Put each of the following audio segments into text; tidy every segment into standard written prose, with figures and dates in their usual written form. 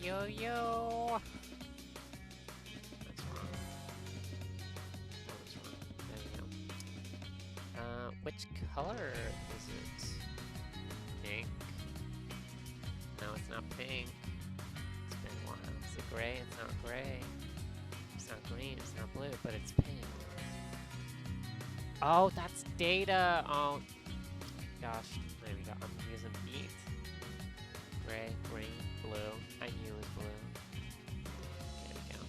yo, yo. That's wrong. That was wrong. There we go. Which color is it? Pink? No, it's not pink. It's been a while. Is it gray? It's not gray. It's not green. It's not blue, but it's pink. Oh, that's data. Oh, gosh. There we go. I'm using beat. Gray, green, blue. I knew it was blue. There we go.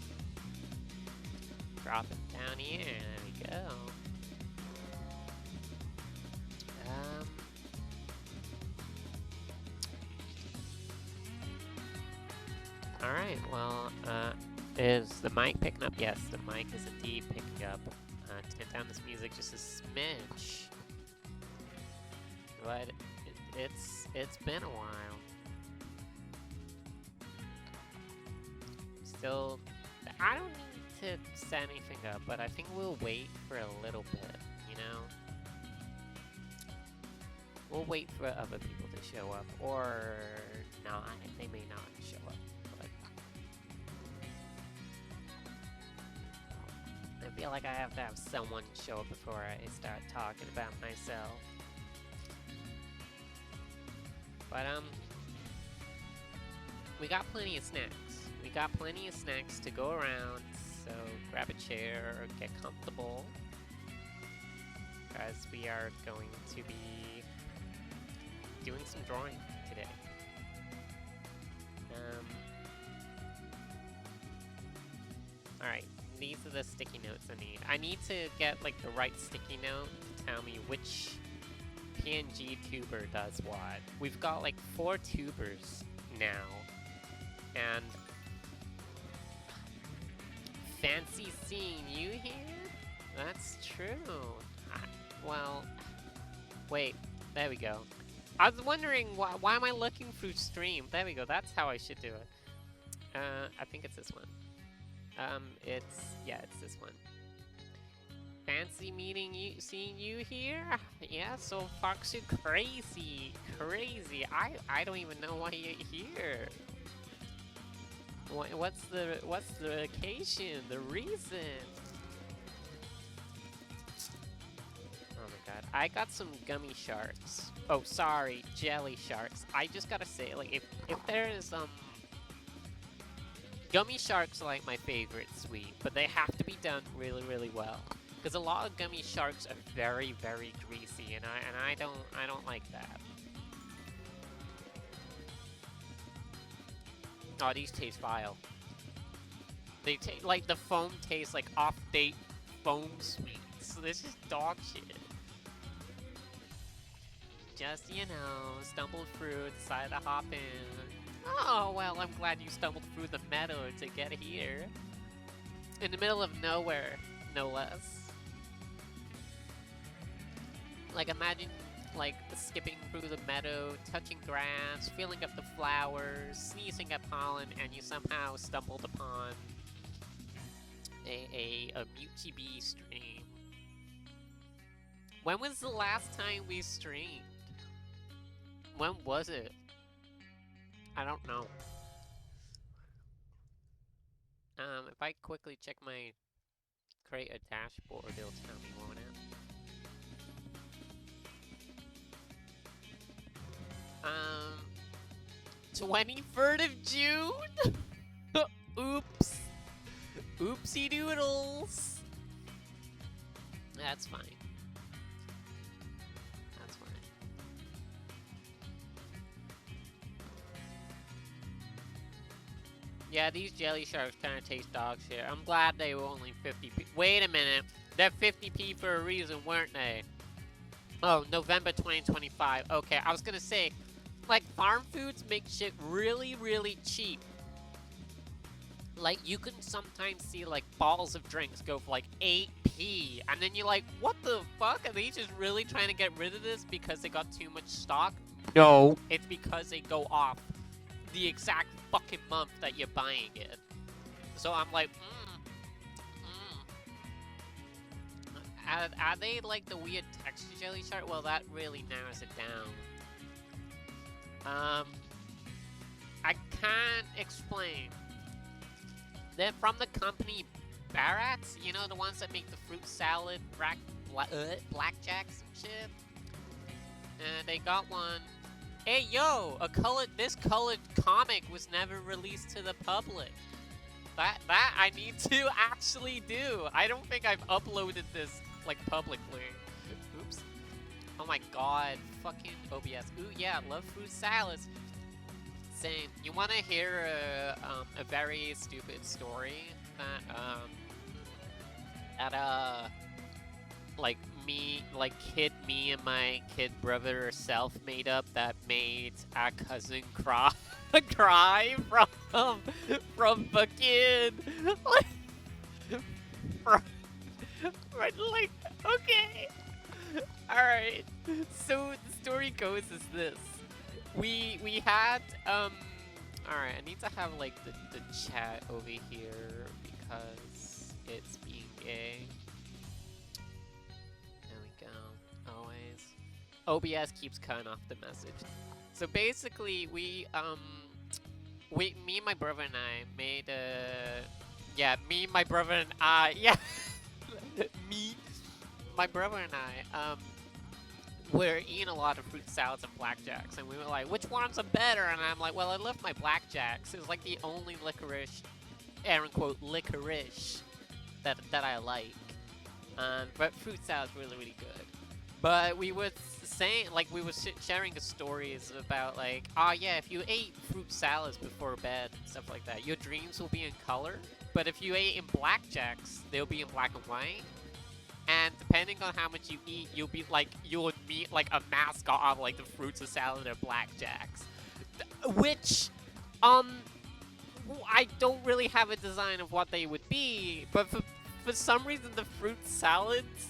Drop it down here. There we go. Alright, well, is the mic picking up? Yes, the mic is indeed picking up. Turn down this music just a smidge. But it's been a while. Still, I don't need to set anything up, but I think we'll wait for a little bit, you know? We'll wait for other people to show up, or not. They may not show up. I feel like I have to have someone show up before I start talking about myself. But, we got plenty of snacks. We got plenty of snacks to go around, so grab a chair or get comfortable. Because we are going to be doing some drawing today. Alright. These are the sticky notes I need. I need to get like the right sticky note to tell me which PNG tuber does what. We've got like 4 tubers now. And fancy seeing you here? That's true. Well, wait, there we go. I was wondering why am I looking through stream? There we go, that's how I should do it. I think it's this one. It's this one. Fancy seeing you here? Yeah, so Foxy, crazy. I don't even know why you're here. What's the occasion, the reason? Oh my god, I got some gummy sharks. Oh, sorry, jelly sharks. I just gotta say, like, if there is, gummy sharks are like my favorite sweet, but they have to be done really, really well. Because a lot of gummy sharks are very, very greasy, and I don't like that. Oh, these taste vile. They taste like the foam tastes like off-date foam sweets. This is dog shit. Just, you know, stumbled through, decided to hop in. Oh, well, I'm glad you stumbled through the meadow to get here. In the middle of nowhere, no less. Like, imagine, like, skipping through the meadow, touching grass, filling up the flowers, sneezing at pollen, and you somehow stumbled upon a Mewtwo Bee stream. When was the last time we streamed? When was it? I don't know. If I quickly check my creator dashboard, it'll tell me, won't it? 23rd of June? Oops. Oopsie doodles. That's fine. That's fine. Yeah, these jelly sharks kind of taste dog shit. I'm glad they were only 50p. Wait a minute. They're 50p for a reason, weren't they? Oh, November 2025. Okay, I was gonna say, like, farm foods make shit really, really cheap. Like, you can sometimes see, like, balls of drinks go for, like, 8p. And then you're like, what the fuck? Are they just really trying to get rid of this because they got too much stock? No. It's because they go off the exact fucking month that you're buying it. So I'm like, Are they, like, the weird texture jelly shark? Well, that really narrows it down. I can't explain. They're from the company Barats, you know, the ones that make the fruit salad, blackjacks and shit. And they got one. Hey yo, this colored comic was never released to the public. That I need to actually do. I don't think I've uploaded this like publicly. Oops. Oh my god, fucking OBS. Ooh yeah, love fruit salads. Same. You want to hear a very stupid story that like me and my kid brother self-made up that made our cousin cry from fucking like okay. Alright. So the story goes is this. We had alright, I need to have like the chat over here because it's being gay. There we go. Always. OBS keeps cutting off the message. So basically me and my brother and I made my brother and I we're eating a lot of fruit salads and blackjacks, and we were like, which ones are better? And I'm like, well, I love my blackjacks. It's like the only licorice, air and quote, licorice that I like. But fruit salad's really, really good. But we were saying, like, we were sharing the stories about, like, oh yeah, if you ate fruit salads before bed and stuff like that, your dreams will be in color. But if you ate in blackjacks, they'll be in black and white. And depending on how much you eat, you'll meet like a mascot of like the fruits of salad or blackjacks. Which, I don't really have a design of what they would be, but for some reason the fruit salads,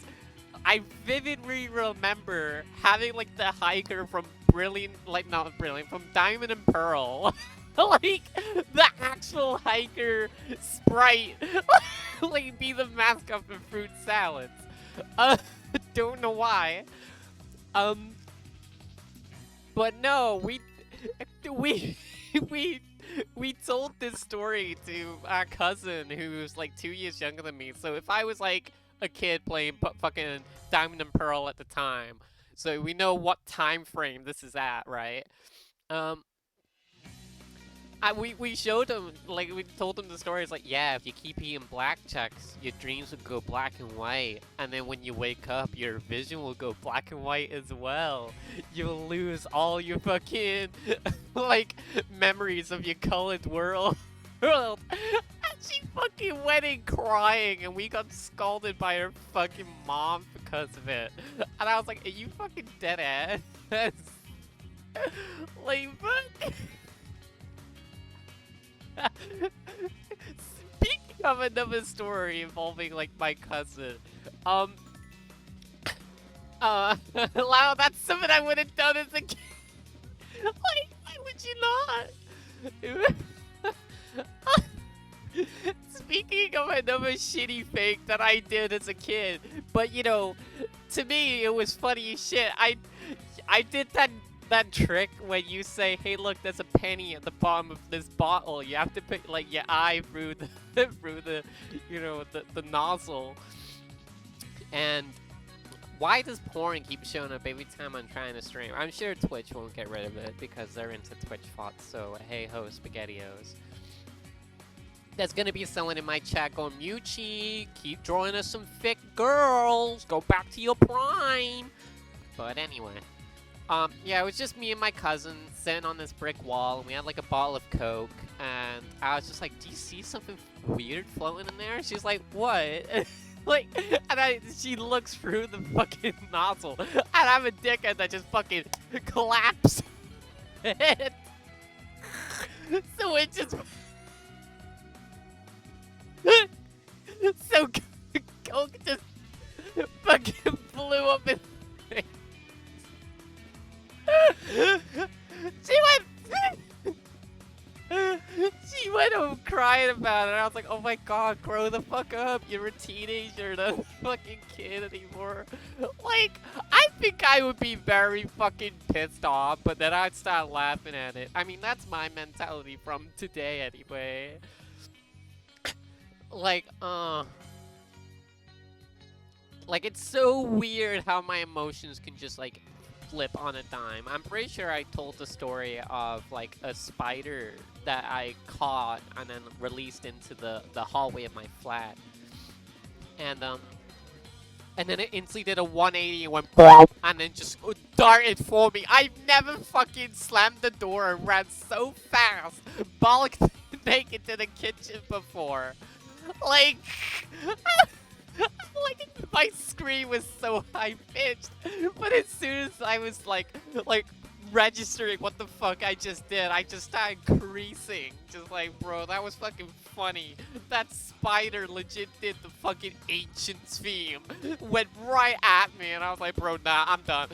I vividly remember having like the hiker from from Diamond and Pearl. Like, the actual hiker sprite, like, be the mascot for fruit salads. Don't know why. But no, we told this story to our cousin who's like 2 years younger than me. So if I was like a kid playing fucking Diamond and Pearl at the time, so we know what time frame this is at, right? We showed him, like, we told him the story. It's like, yeah, if you keep eating blackjacks, your dreams will go black and white. And then when you wake up, your vision will go black and white as well. You'll lose all your fucking, like, memories of your colored world. And she fucking went in crying, and we got scolded by her fucking mom because of it. And I was like, are you fucking dead ass? Like, fuck. Speaking of another story involving like my cousin, wow, that's something I would have done as a kid. Like, why would you not? Speaking of another shitty fake that I did as a kid, but you know, to me it was funny as shit. I did that trick when you say, hey look, there's a penny at the bottom of this bottle. You have to put like your eye through the you know, the nozzle. And why does porn keep showing up every time I'm trying to stream? I'm sure Twitch won't get rid of it because they're into Twitch thoughts, so hey ho SpaghettiOs. There's gonna be someone in my chat going, Muchi, keep drawing us some thick girls, go back to your prime. But anyway. Yeah, it was just me and my cousin sitting on this brick wall, and we had like a bottle of Coke, and I was just like, do you see something weird floating in there? She's like, what? Like, and she looks through the fucking nozzle, and I'm a dickhead that just fucking collapsed it. So it just... so Coke just fucking blew up in... She went home crying about it. I was like, oh my god, grow the fuck up. You're a teenager, not a fucking kid anymore. Like, I think I would be very fucking pissed off, but then I'd start laughing at it. I mean, that's my mentality from today anyway. Like, like, it's so weird how my emotions can just, like, flip on a dime. I'm pretty sure I told the story of, like, a spider that I caught and then released into the hallway of my flat. And then it instantly did a 180 and went BOOM! And then just darted for me. I've never fucking slammed the door and ran so fast, bollocked naked to the kitchen before. Like, like my scream was so high pitched, but as soon as I was like registering what the fuck I just did, I just started creasing. Just like, bro, that was fucking funny. That spider legit did the fucking ancient theme. Went right at me, and I was like, bro, nah, I'm done.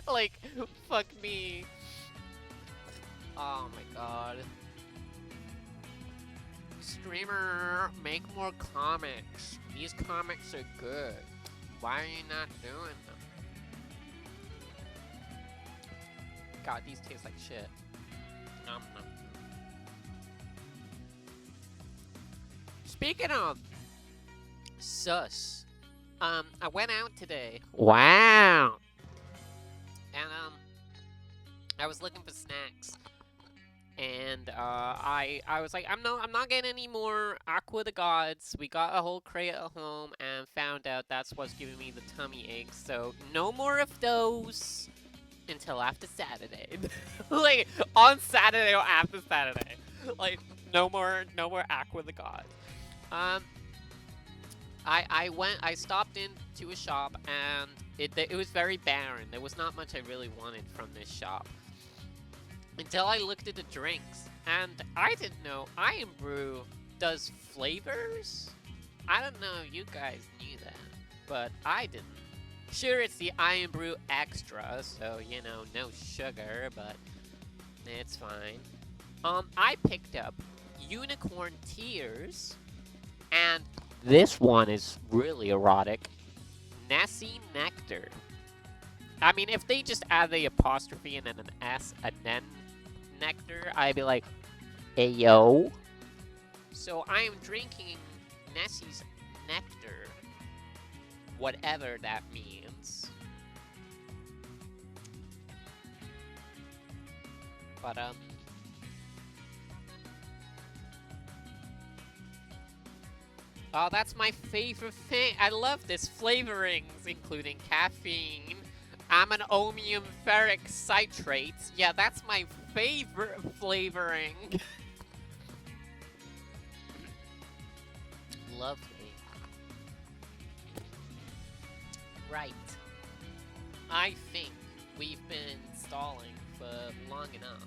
Like, fuck me. Oh my god. Streamer, make more comics. These comics are good. Why are you not doing them? God, these taste like shit. Nom nom. Speaking of sus, I went out today. Wow. And I was looking for snacks. And I was like, I'm not getting any more Aqua the Gods. We got a whole crate at home and found out that's what's giving me the tummy aches. So no more of those until after Saturday. Like on Saturday or after Saturday. Like no more Aqua the Gods. I stopped into a shop and it was very barren. There was not much I really wanted from this shop. Until I looked at the drinks, and I didn't know Iron Brew does flavors? I don't know if you guys knew that, but I didn't. Sure, it's the Iron Brew Extra, so, you know, no sugar, but it's fine. I picked up Unicorn Tears, and this one is really erotic. Nessie Nectar. I mean, if they just add the apostrophe and then an S and then nectar, I'd be like, ayo. So I am drinking Nessie's Nectar, whatever that means. But, oh, that's my favorite thing. I love this flavorings, including caffeine. I'm an ohmium ferric citrate. Yeah, that's my favorite flavoring. Lovely. Right. I think we've been stalling for long enough.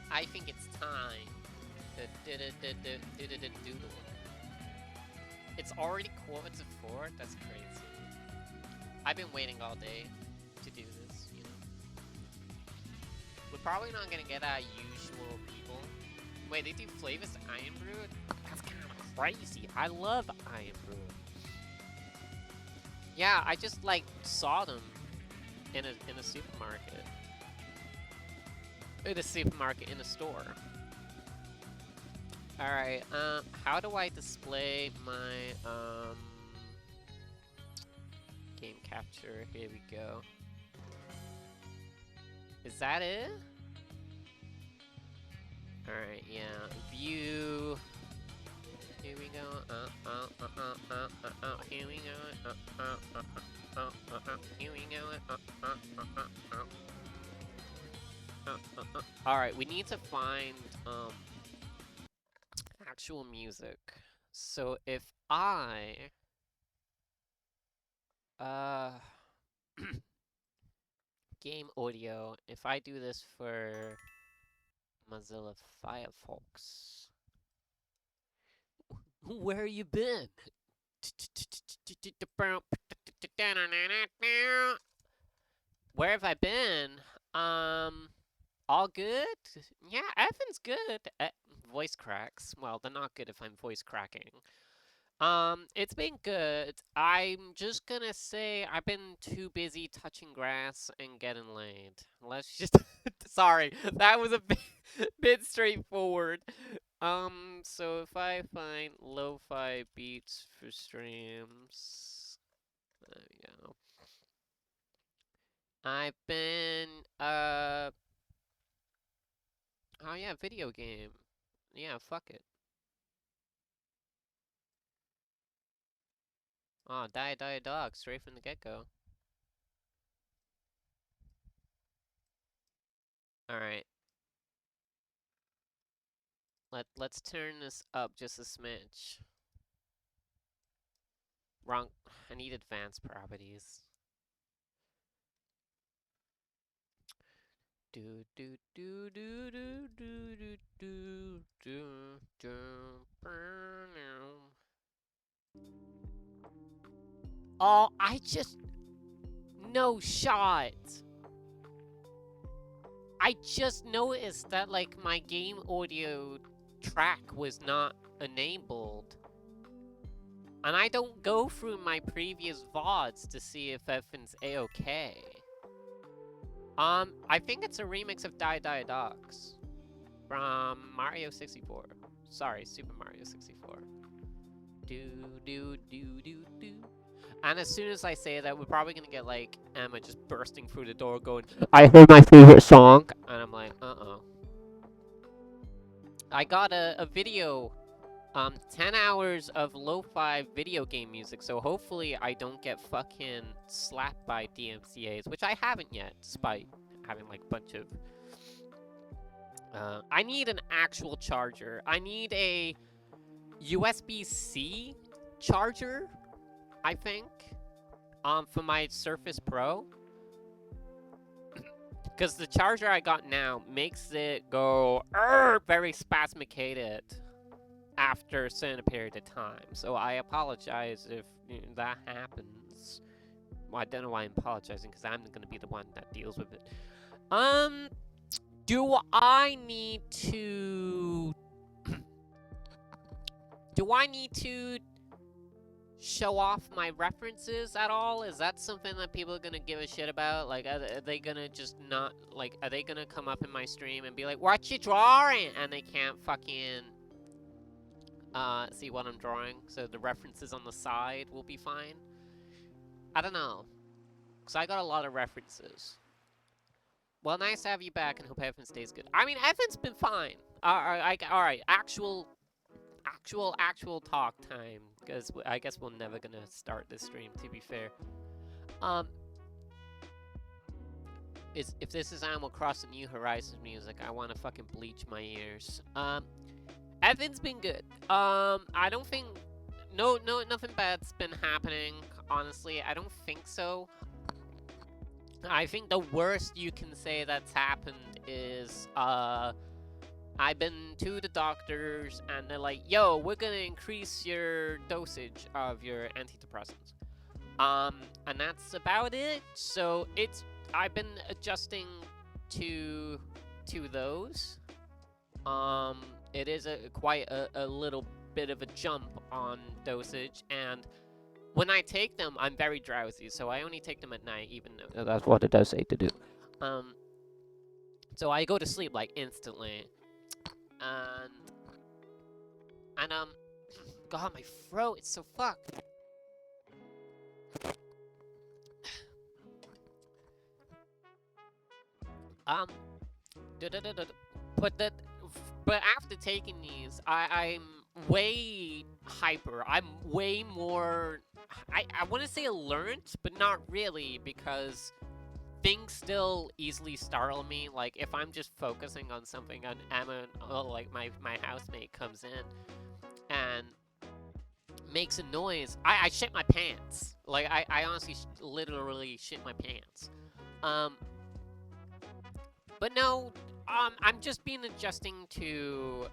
I think it's time to doodle. It's already 3:45? That's crazy. I've been waiting all day to do this, you know. We're probably not gonna get our usual people. Wait, they do flavors Iron Brew? That's kind of crazy. I love Iron Brew. Yeah, I just like saw them in a supermarket. In a store. Alright, how do I display my, game capture? Here we go. Is that it? Alright, yeah. View. Here we go. Here we go. Here we go. Alright, we need to find, actual music. So if I game audio, if I do this for Mozilla Firefox, where you been? Where have I been? All good? Yeah, Evan's good. Voice cracks. Well, they're not good if I'm voice cracking. It's been good. I'm just gonna say I've been too busy touching grass and getting laid. Let's just sorry, that was a bit straightforward. So if I find lo-fi beats for streams, there we go. I've been oh yeah, video game. Yeah, fuck it. Oh, die dog straight from the get-go. All right. Let's turn this up just a smidge. Wrong. I need advanced properties. Do do do do do do do do do do. Oh, I just no shot. I just noticed that like my game audio track was not enabled. And I don't go through my previous VODs to see if everything's A-okay. I think it's a remix of Die Die Dogs from Mario 64. Sorry, Super Mario 64. Do do do do do. And as soon as I say that, we're probably gonna get like Emma just bursting through the door going, I heard my favorite song. And I'm like, I got a video, 10 hours of lo-fi video game music, so hopefully I don't get fucking slapped by DMCAs, which I haven't yet, despite having like a bunch of... I need an actual charger. I need a USB-C charger, I think, for my Surface Pro. Because the charger I got now makes it go very spasmicated after a certain period of time. So I apologize if that happens. Well, I don't know why I'm apologizing, because I'm going to be the one that deals with it. Do I need to... do I need to show off my references at all? Is that something that people are gonna give a shit about? Like, are they gonna just not, like, are they gonna come up in my stream and be like, what you drawing? And they can't fucking, see what I'm drawing, so the references on the side will be fine? I don't know. Because I got a lot of references. Well, nice to have you back, and hope everything stays good. I mean, Evan's been fine. Alright, actual talk time, because I guess we're never gonna start this stream, to be fair. If this is Animal Crossing New Horizons music, I want to fucking bleach my ears. Evan's been good. I don't think... nothing bad's been happening, honestly. I don't think so. I think the worst you can say that's happened is, I've been to the doctors, and they're like, yo, we're gonna increase your dosage of your antidepressants. And that's about it. So I've been adjusting to those. It is quite a little bit of a jump on dosage, and when I take them, I'm very drowsy, so I only take them at night, even though that's what it does say to do. So I go to sleep, like, instantly. And God, my throat is so fucked. But after taking these, I'm way hyper. I'm way more... I want to say alert, but not really, because things still easily startle me. Like, if I'm just focusing on something, and Emma, like, my housemate comes in and makes a noise, I shit my pants. Like, I honestly literally shit my pants. But no, I'm just been adjusting to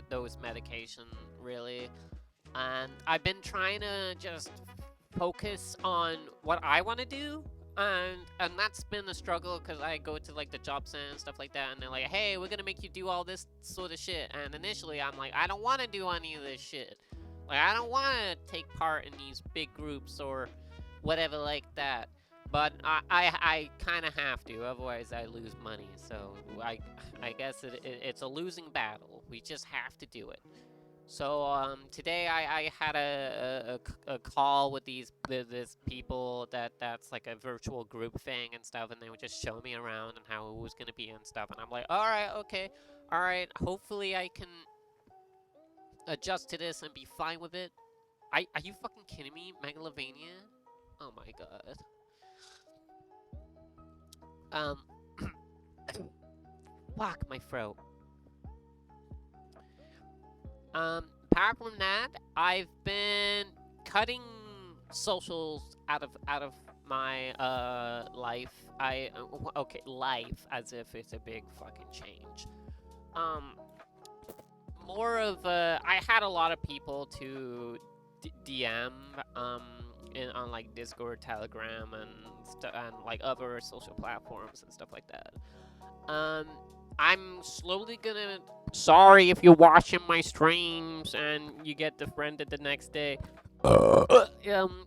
those medication, really. And I've been trying to just focus on what I want to do. And that's been a struggle because I go to like the job center and stuff like that, and they're like, "Hey, we're gonna make you do all this sort of shit." And initially, I'm like, "I don't want to do any of this shit. Like, I don't want to take part in these big groups or whatever like that." But I kind of have to, otherwise I lose money. So I guess it's a losing battle. We just have to do it. So today I had a call with this people that's like a virtual group thing and stuff, and they would just show me around and how it was gonna be and stuff, and I'm like, all right, okay, all right, hopefully I can adjust to this and be fine with it. Are you fucking kidding me, Megalovania? Oh my god. Um, fuck my throat. Apart from that, I've been cutting socials out of my life. Okay, life as if it's a big fucking change. Um, more of I had a lot of people to DM on like Discord, Telegram, and like other social platforms and stuff like that. Um, I'm slowly gonna. Sorry if you're watching my streams and you get defriended the next day. I'm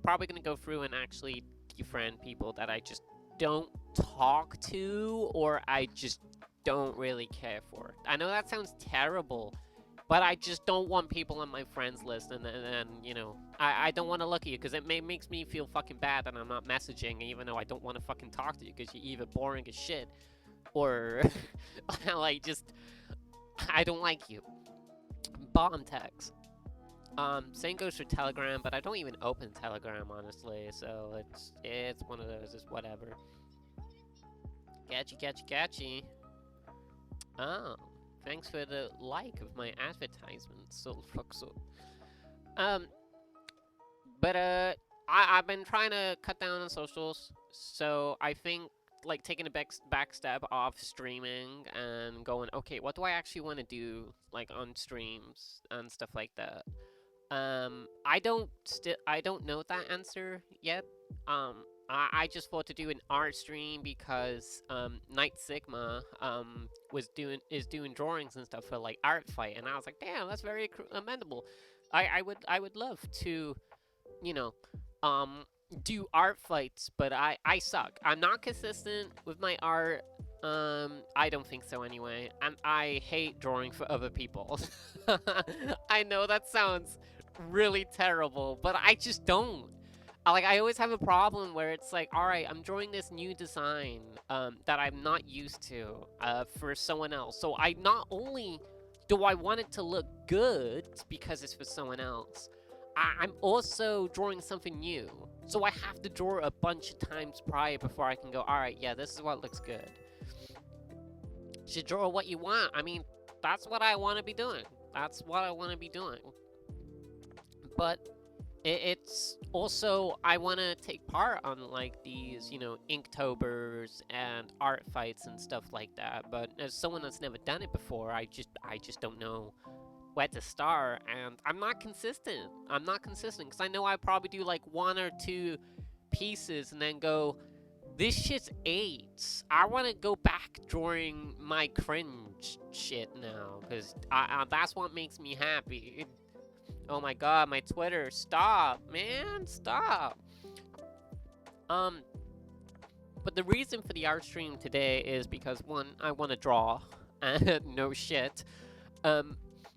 probably gonna go through and actually defriend people that I just don't talk to or I just don't really care for. I know that sounds terrible, but I just don't want people on my friends list, and you know, I don't want to look at you because it makes me feel fucking bad that I'm not messaging, even though I don't want to fucking talk to you because you're either boring as shit or like just I don't like you. Bomb text. Same goes for Telegram, but I don't even open Telegram honestly, so it's one of those. It's whatever. Catchy. Oh, thanks for the like of my advertisement. So fuck so. Um, but I've been trying to cut down on socials, so I think like taking a back step off streaming and going, okay, what do I actually want to do like on streams and stuff like that. I don't know that answer yet. I just thought to do an art stream because Night Sigma is doing drawings and stuff for like art fight, and I was like, damn, that's very commendable. I would love to, you know, do art fights, but I suck. I'm not consistent with my art. I don't think so anyway, and I hate drawing for other people. I know that sounds really terrible, but I just don't. I always have a problem where it's like, all right, I'm drawing this new design that I'm not used to for someone else. So I not only do I want it to look good because it's for someone else, I'm also drawing something new. So I have to draw a bunch of times prior before I can go, all right, yeah, this is what looks good. You should draw what you want. I mean, that's what I want to be doing. That's what I want to be doing. But it's also, I want to take part on like these, you know, Inktobers and art fights and stuff like that. But as someone that's never done it before, I just don't know where to start, and I'm not consistent. Because I know I probably do like one or two pieces and then go, this shit's 8. I want to go back drawing my cringe shit now, because that's what makes me happy. Oh my god, my Twitter. Stop, man. Stop. But the reason for the art stream today is because, one, I want to draw. No shit.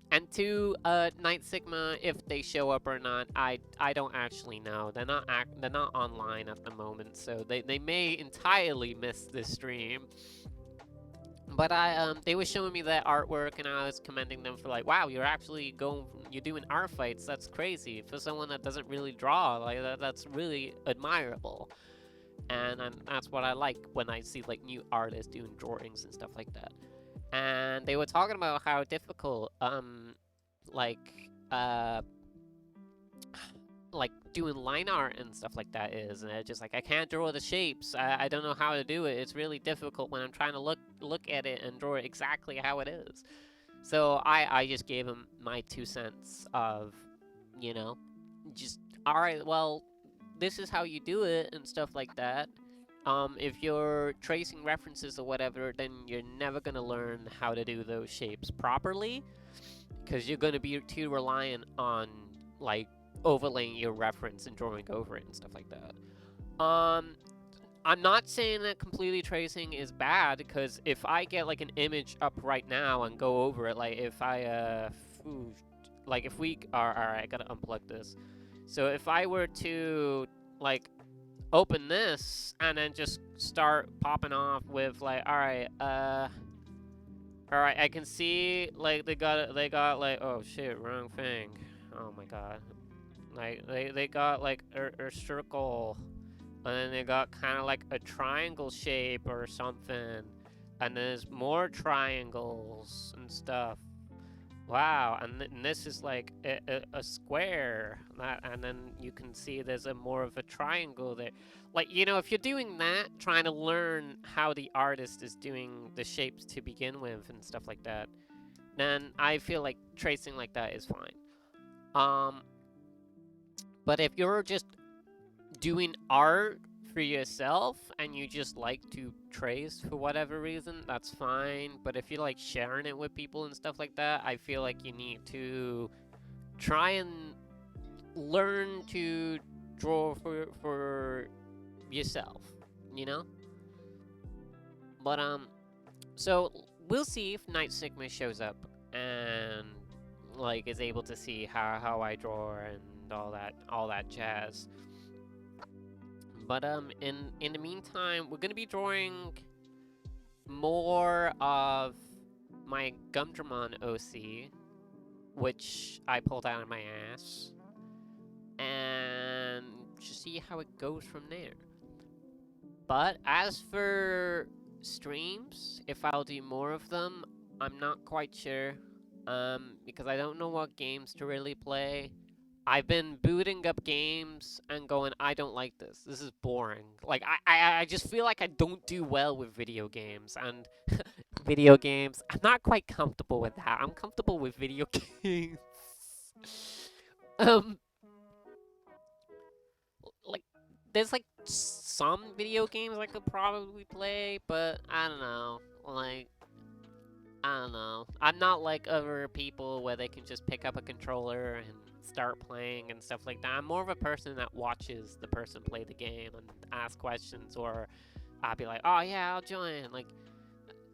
And 2, Night Sigma, if they show up or not, I don't actually know. They're not online at the moment, so they may entirely miss this stream. But they were showing me their artwork, and I was commending them for like, wow, you're doing art fights. That's crazy for someone that doesn't really draw. Like that's really admirable, and that's what I like when I see like new artists doing drawings and stuff like that. And they were talking about how difficult like doing line art and stuff like that is, and it's just like I can't draw the shapes. I don't know how to do it. It's really difficult when I'm trying to look at it and draw it exactly how it is. So I just gave him my 2 cents of, you know, just all right, well, this is how you do it and stuff like that. If you're tracing references or whatever, then you're never gonna learn how to do those shapes properly, because you're gonna be too reliant on like overlaying your reference and drawing over it and stuff like that. I'm not saying that completely tracing is bad, because if I get like an image up right now and go over it, like if I like if we are, all right, I gotta unplug this. So if I were to like open this and then just start popping off with like, all right, I can see like they got like, oh shit, wrong thing. Oh my god. Like they got like a circle, and then they got kind of like a triangle shape or something, and there's more triangles and stuff. Wow, and this is like a square, and then you can see there's a more of a triangle there. Like, you know, if you're doing that, trying to learn how the artist is doing the shapes to begin with and stuff like that, then I feel like tracing like that is fine. But if you're just doing art for yourself and you just like to trace for whatever reason, that's fine. But if you like sharing it with people and stuff like that, I feel like you need to try and learn to draw for yourself, you know? But so we'll see if Night Sigma shows up and like is able to see how I draw and all that jazz. But in the meantime, we're gonna be drawing more of my Gumdramon OC, which I pulled out of my ass, and just see how it goes from there. But as for streams, if I'll do more of them, I'm not quite sure, because I don't know what games to really play. I've been booting up games and going, I don't like this. This is boring. Like, I just feel like I don't do well with video games. And video games, I'm not quite comfortable with that. I'm comfortable with video games. um, like, there's like some video games I could probably play, but I don't know. Like, I don't know. I'm not like other people where they can just pick up a controller and start playing and stuff like that. I'm more of a person that watches the person play the game and ask questions, or I'll be like, oh yeah, I'll join. Like,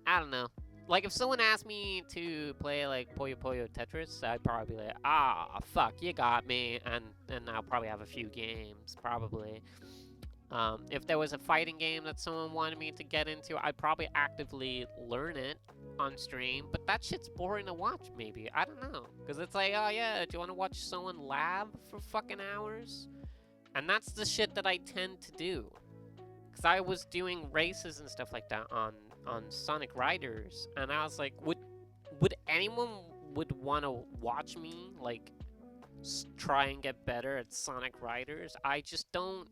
I don't know. Like, if someone asked me to play like Puyo Puyo Tetris, I'd probably be like, ah, fuck, you got me, and I'll probably have a few games, probably. If there was a fighting game that someone wanted me to get into, I'd probably actively learn it on stream, but that shit's boring to watch, maybe. I don't know. Because it's like, oh yeah, do you want to watch someone lab for fucking hours? And that's the shit that I tend to do. Because I was doing races and stuff like that on Sonic Riders, and I was like, would anyone would want to watch me, like, try and get better at Sonic Riders? I just don't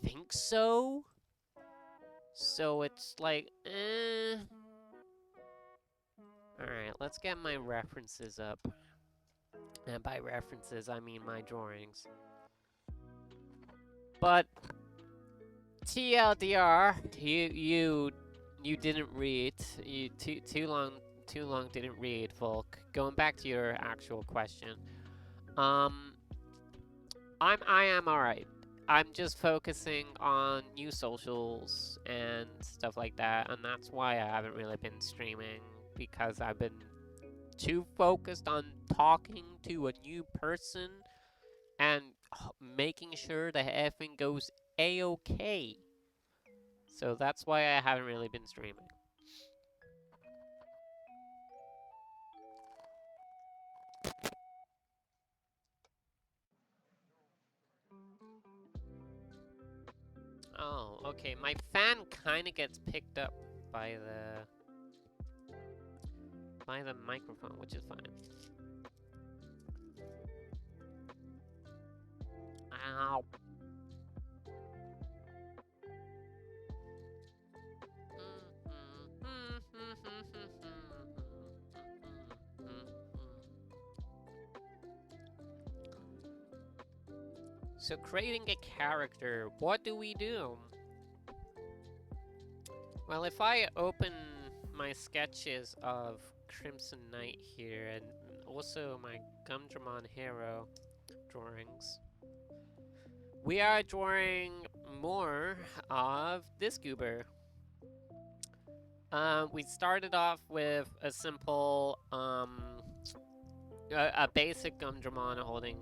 think so. So it's like, eh. Alright, let's get my references up. And by references, I mean my drawings. But TLDR, you didn't read. You too long didn't read, Volk. Going back to your actual question. I am alright. I'm just focusing on new socials and stuff like that, and that's why I haven't really been streaming, because I've been too focused on talking to a new person and making sure that everything goes a-okay. So that's why I haven't really been streaming. Oh, okay. My fan kind of gets picked up by the microphone, which is fine. Ow. So creating a character, what do we do? Well, if I open my sketches of Crimson Knight here, and also my Gumdramon Hero drawings, we are drawing more of this goober. We started off with a simple, a basic Gumdramon holding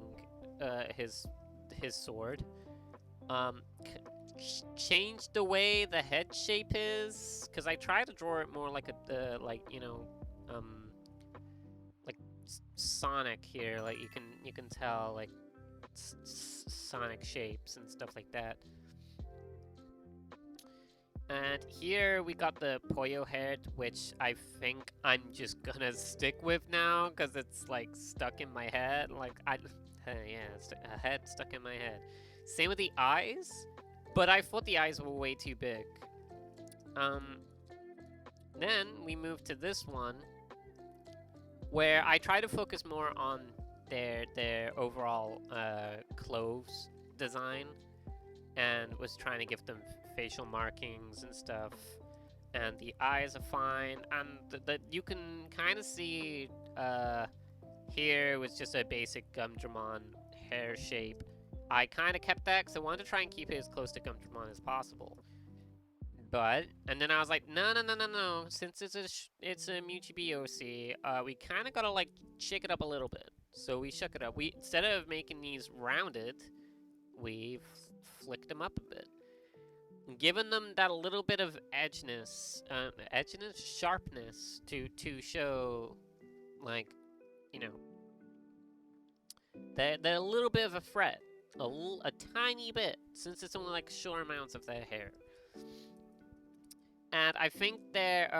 his sword. Changed the way the head shape is, because I try to draw it more like a like like Sonic here. Like you can tell like Sonic shapes and stuff like that. And here we got the Poyo head, which I think I'm just gonna stick with now because it's like stuck in my head. Like a head stuck in my head. Same with the eyes, but I thought the eyes were way too big. Then we move to this one, where I try to focus more on their overall clothes design, and was trying to give them facial markings and stuff. And the eyes are fine, and you can kind of see here was just a basic Gumdramon hair shape. I kind of kept that because I wanted to try and keep it as close to Gumdramon as possible. And then I was like, no. Since it's a Muchibi OC, we kind of gotta like shake it up a little bit. So we shook it up. We instead of making these rounded, we flicked them up a bit, giving them that little bit of sharpness to show, like, you know, they're a little bit of a fret, a tiny bit, since it's only like short amounts of their hair. And I think their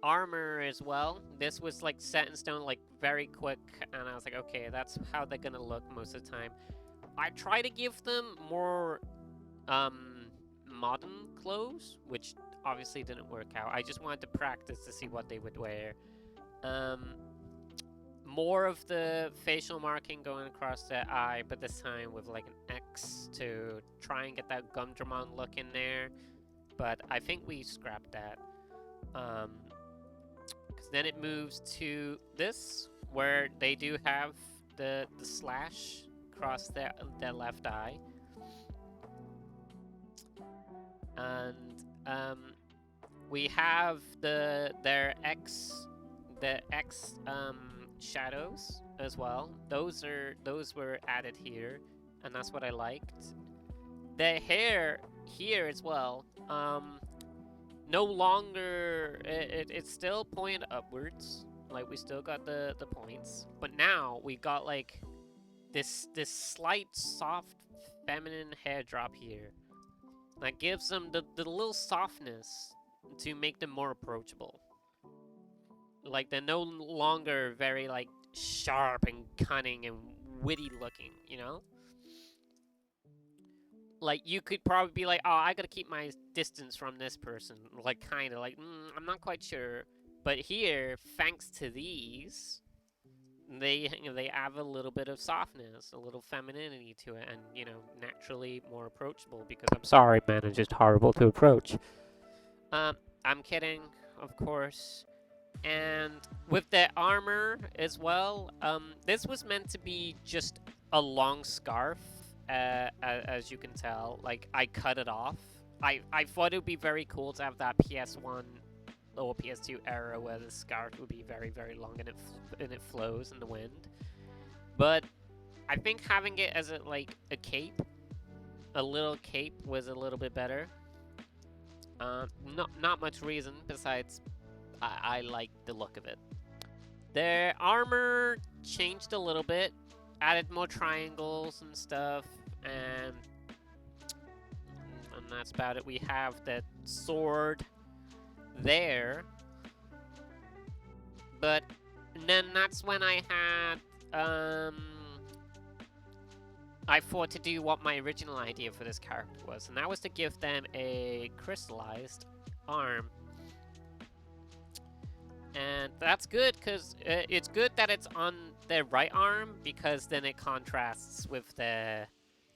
armor as well. This was like set in stone, like very quick, and I was like, okay, that's how they're gonna look most of the time. I try to give them more modern clothes, which obviously didn't work out. I just wanted to practice to see what they would wear. More of the facial marking going across their eye, but this time with like an X to try and get that Gumdramon look in there. But I think we scrapped that. Because then it moves to this, where they do have the slash across their left eye. And we have their X shadows as well. Those were added here, and that's what I liked. The hair here as well. No longer it's still pointed upwards. Like we still got the points, but now we got like this slight soft feminine hair drop here that gives them the little softness to make them more approachable. Like they're no longer very like sharp and cunning and witty looking, you know? Like you could probably be like, oh, I gotta keep my distance from this person. Like kind of like, I'm not quite sure. But here, thanks to these, they have a little bit of softness, a little femininity to it, and, you know, naturally more approachable, because I'm sorry, man, it's just horrible to approach. I'm kidding, of course. And with the armor as well, this was meant to be just a long scarf, as you can tell. Like, I cut it off. I thought it would be very cool to have that PS1 or PS2 era where the scarf would be very, very long and it flows in the wind. But I think having it as a cape, a little cape, was a little bit better. Not much reason besides I like the look of it. Their armor changed a little bit, added more triangles and stuff, and that's about it. We have the sword there, but then that's when I had I thought to do what my original idea for this character was, and that was to give them a crystallized arm. And that's good, because it's good that it's on the right arm, because then it contrasts with the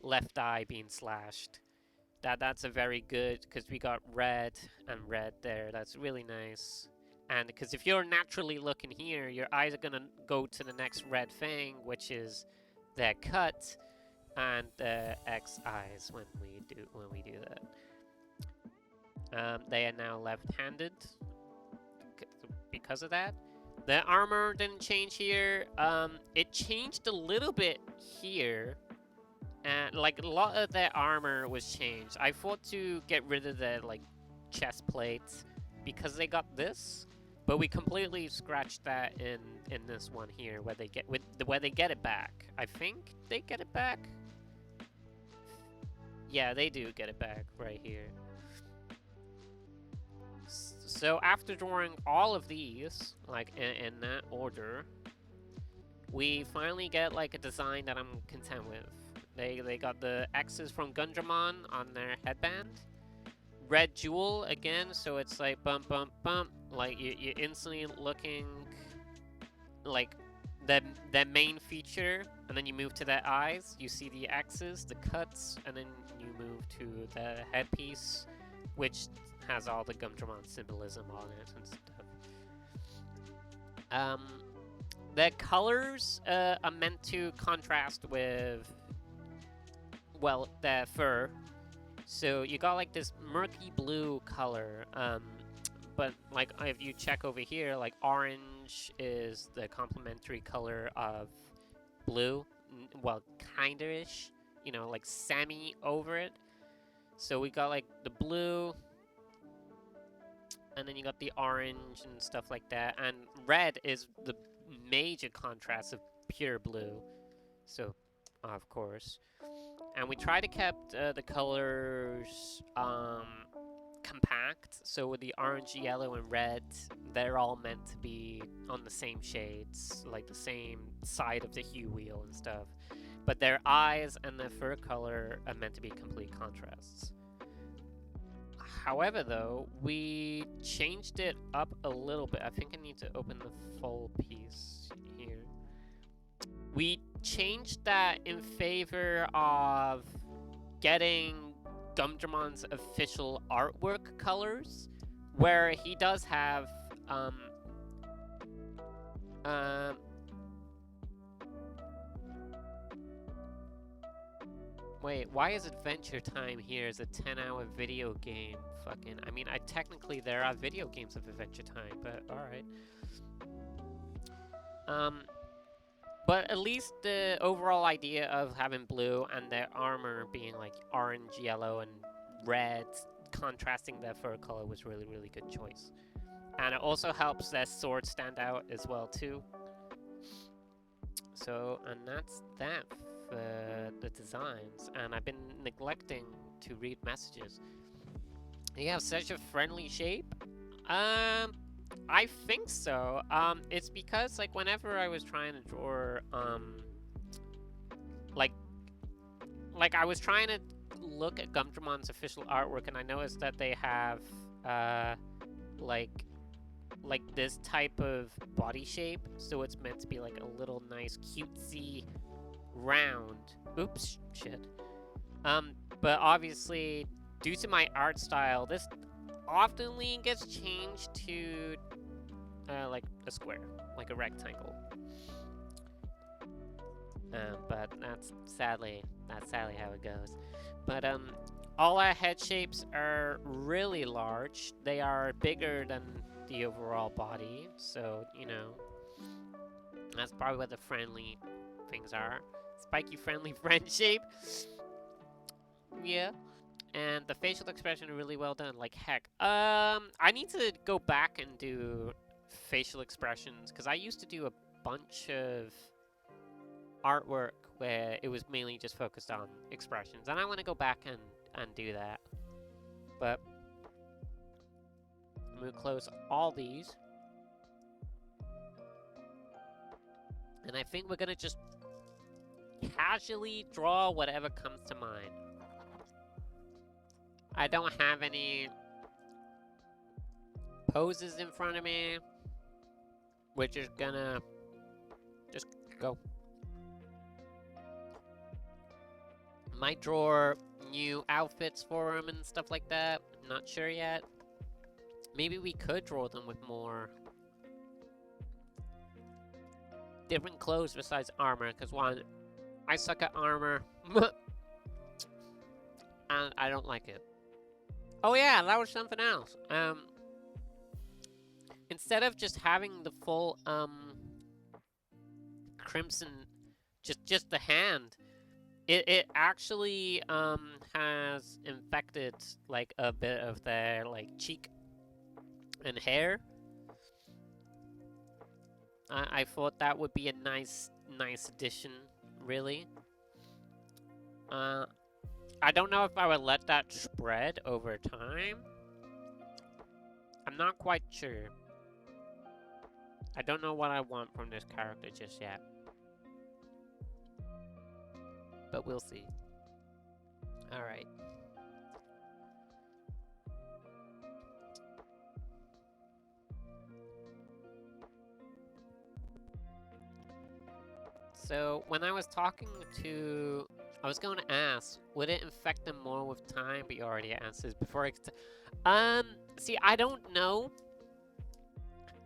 left eye being slashed. That's a very good, because we got red and red there. That's really nice. And because if you're naturally looking here, your eyes are gonna go to the next red thing, which is the cut and the X eyes when we do that. They are now left-handed because of that. The armor didn't change here. It changed a little bit here. And like a lot of the armor was changed. I thought to get rid of the like chest plates because they got this, but we completely scratched that in this one here where they get it back. I think they get it back. Yeah, they do get it back right here. So after drawing all of these, like in that order, we finally get like a design that I'm content with. They got the X's from Gundramon on their headband. Red jewel again, so it's like bump, bump, bump. Like you're instantly looking like the main feature, and then you move to the eyes. You see the X's, the cuts, and then you move to the headpiece, which has all the Gundramon symbolism on it and stuff. The colors are meant to contrast with, well, the fur. So you got like this murky blue color, but like if you check over here, like orange is the complementary color of blue. Well, kinda-ish, you know, like semi over it. So we got like the blue, and then you got the orange and stuff like that. And red is the major contrast of pure blue. So, of course. And we try to keep the colors compact. So with the orange, yellow, and red, they're all meant to be on the same shades, like the same side of the hue wheel and stuff. But their eyes and their fur color are meant to be complete contrasts. However, though, we changed it up a little bit. I think I need to open the full piece here. We changed that in favor of getting Gumdramon's official artwork colors, where he does have wait, why is Adventure Time here as a 10-hour video game? Fucking, I mean, technically there are video games of Adventure Time, but alright. But at least the overall idea of having blue and their armor being like orange, yellow, and red, contrasting their fur color was really, really good choice. And it also helps their sword stand out as well, too. So, and that's that for the designs. And I've been neglecting to read messages. You have such a friendly shape? I think so. It's because, like, whenever I was trying to draw, like I was trying to look at Gumdramon's official artwork, and I noticed that they have, like this type of body shape, so it's meant to be, like, a little nice, cutesy, round. Oops, shit. But obviously, due to my art style, this oftenly gets changed to like a square, like a rectangle. But that's sadly how it goes. But all our head shapes are really large. They are bigger than the overall body, so you know that's probably what the friendly things are. Spiky friendly friend shape. Yeah. And the facial expression are really well done, like heck. I need to go back and do facial expressions, because I used to do a bunch of artwork where it was mainly just focused on expressions, and I want to go back and do that. But I'm going to close all these. And I think we're going to just casually draw whatever comes to mind. I don't have any poses in front of me. We're just gonna just go. Might draw new outfits for him and stuff like that. Not sure yet. Maybe we could draw them with more different clothes besides armor, because one, I suck at armor, and I don't like it. Oh yeah, that was something else. Instead of just having the full crimson, just the hand, it actually has infected like a bit of their like cheek and hair. I thought that would be a nice addition, really. I don't know if I would let that spread over time. I'm not quite sure. I don't know what I want from this character just yet. But we'll see. Alright. So, when I was talking to... I was going to ask, would it infect them more with time? But you already answered before I could... see, I don't know.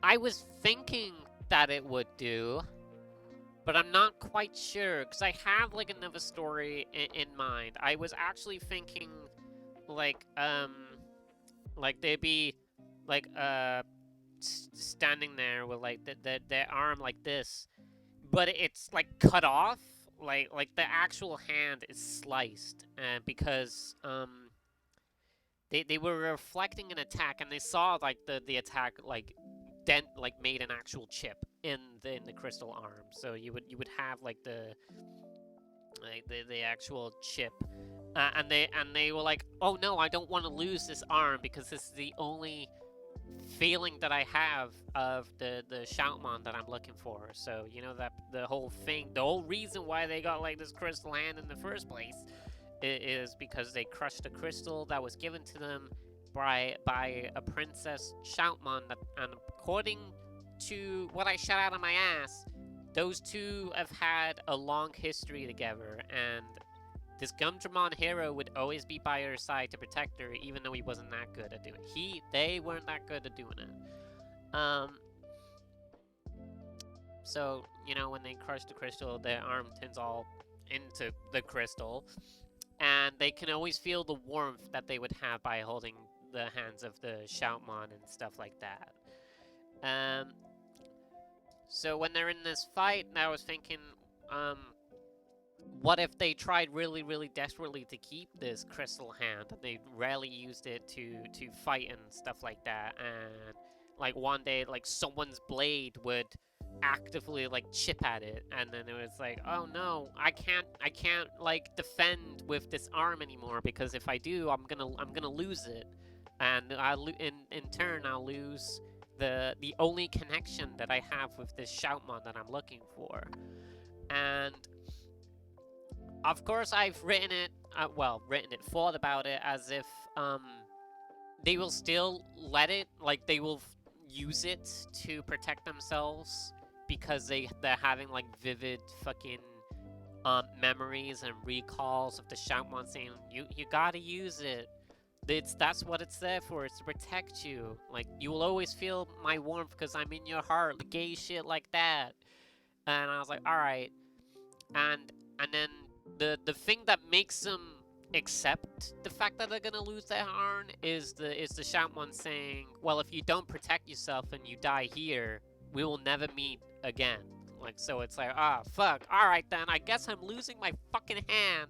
I was thinking that it would do, but I'm not quite sure, because I have, like, another story in mind. I was actually thinking, like, they'd be, like, standing there with, like, their arm like this, but it's, like, cut off. Like the actual hand is sliced, because, they were reflecting an attack, and they saw, like, the attack, like, made an actual chip in the crystal arm. So you would have, like, the actual chip, and they were like, oh no, I don't want to lose this arm, because this is the only feeling that I have of the Shoutmon that I'm looking for. So, you know, that the whole reason why they got, like, this crystal hand in the first place is because they crushed a crystal that was given to them by a princess Shoutmon, and according to what I shot out of my ass, those two have had a long history together, and this Gumdramon hero would always be by her side to protect her, even though he wasn't that good at doing it. They weren't that good at doing it. So, you know, when they crush the crystal, their arm turns all into the crystal, and they can always feel the warmth that they would have by holding the hands of the Shoutmon and stuff like that. So when they're in this fight, I was thinking, what if they tried really, really desperately to keep this crystal hand, and they rarely used it to fight and stuff like that, and, like, one day, like, someone's blade would actively, like, chip at it, and then it was like, oh no, I can't, like, defend with this arm anymore, because if I do, I'm gonna lose it, and in turn, I'll lose the only connection that I have with this Shoutmon that I'm looking for. And of course, I've written it, thought about it as if, they will still let it, like, they will use it to protect themselves, because they're having, like, vivid fucking, memories and recalls of the Shoutmon saying, you gotta use it. That's what it's there for, it's to protect you. Like, you will always feel my warmth because I'm in your heart, gay shit like that. And I was like, alright. And then the thing that makes them accept the fact that they're gonna lose their arm is the Shoutmon saying, well, if you don't protect yourself and you die here, we will never meet again. Like, so it's like, ah, fuck, alright then, I guess I'm losing my fucking hand.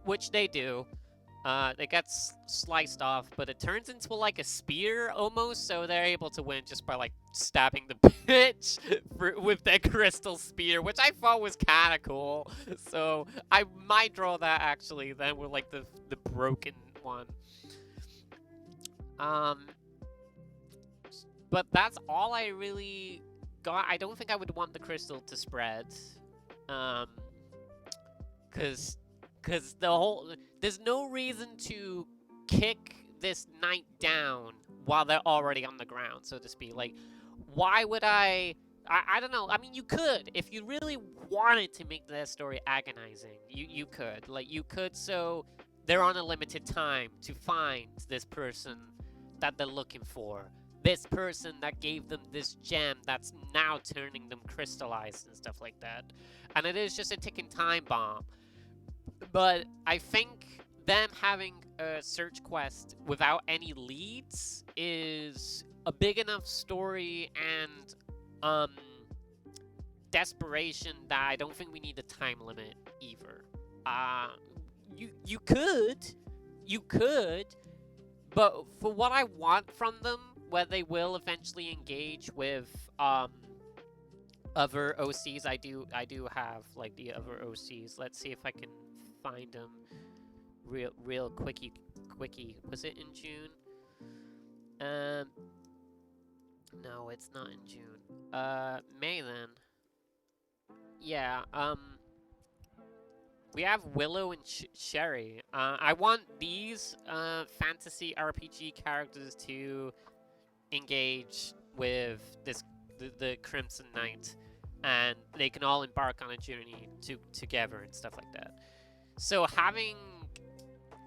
Which they do. It gets sliced off, but it turns into, like, a spear almost, so they're able to win just by, like, stabbing the bitch with their crystal spear, which I thought was kind of cool. So I might draw that, actually, then with, like, the broken one. But that's all I really got. I don't think I would want the crystal to spread. Because there's no reason to kick this knight down while they're already on the ground, so to speak. Like, why would I I don't know. I mean, you could if you really wanted to make that story agonizing. You could you could so they're on a limited time to find this person that they're looking for. This person that gave them this gem that's now turning them crystallized and stuff like that. And it is just a ticking time bomb. But I think them having a search quest without any leads is a big enough story and desperation that I don't think we need a time limit either. You could, but for what I want from them, where they will eventually engage with other OCs, I do have like the other OCs. Let's see if I can find them real quickie. Was it in June? No, it's not in June. May then. Yeah, we have Willow and Sherry. I want these fantasy RPG characters to engage with the Crimson Knight, and they can all embark on a journey together and stuff like that. So having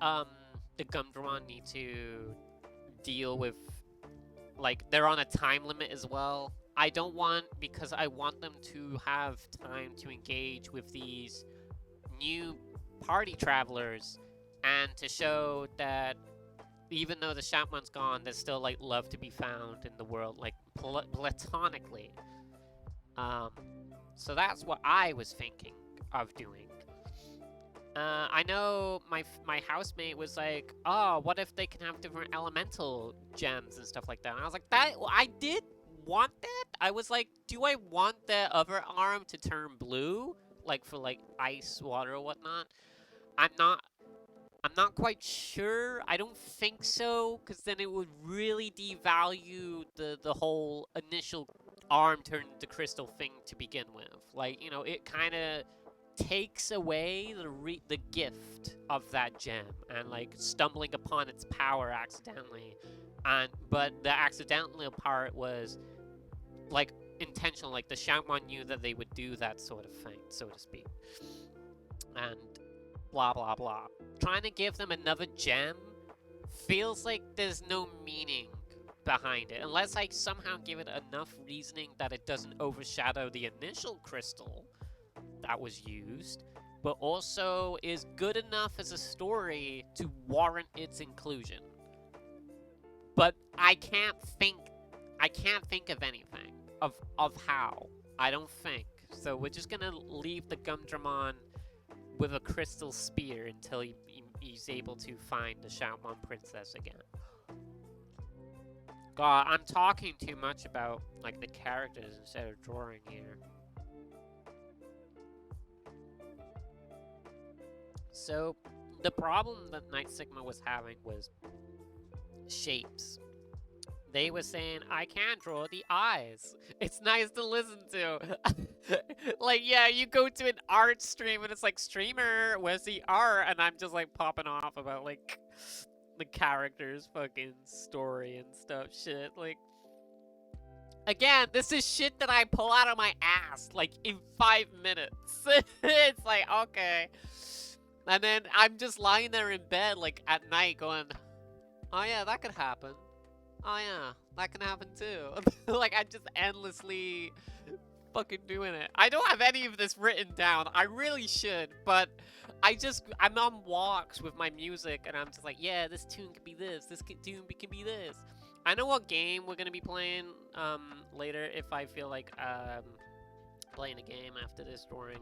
the Gumdramon need to deal with, like, they're on a time limit as well. I don't want, because I want them to have time to engage with these new party travelers and to show that even though the Shaman's gone, there's still like love to be found in the world, like platonically. So that's what I was thinking of doing. I know my housemate was like, oh, what if they can have different elemental gems and stuff like that? And I was like, I did want that. I was like, do I want the other arm to turn blue, like for like ice, water, or whatnot? I'm not quite sure. I don't think so, because then it would really devalue the whole initial arm turned into crystal thing to begin with. Like, you know, it kind of takes away the gift of that gem and like stumbling upon its power accidentally. But the accidental part was like intentional, like the Shaman knew that they would do that sort of thing, so to speak. And blah blah blah. Trying to give them another gem feels like there's no meaning behind it, unless I somehow give it enough reasoning that it doesn't overshadow the initial crystal that was used, but also is good enough as a story to warrant its inclusion. But I can't think of anything of how. I don't think. So we're just gonna leave the Gumdramon with a crystal spear until he's able to find the Shaman princess again. God, I'm talking too much about like the characters instead of drawing here. So the problem that Night Sigma was having was shapes. They were saying, I can't draw the eyes. It's nice to listen to. Like, yeah, you go to an art stream and it's like, streamer, where's the art? And I'm just like popping off about like the character's fucking story and stuff shit. Like, again, this is shit that I pull out of my ass like in 5 minutes. It's like, okay. And then I'm just lying there in bed like at night going, oh yeah, that could happen. Oh yeah, that can happen too. Like, I'm just endlessly fucking doing it. I don't have any of this written down. I really should, but I'm on walks with my music and I'm just like, yeah, this tune could be this tune can be this. I know what game we're gonna be playing later if I feel like playing a game after this drawing.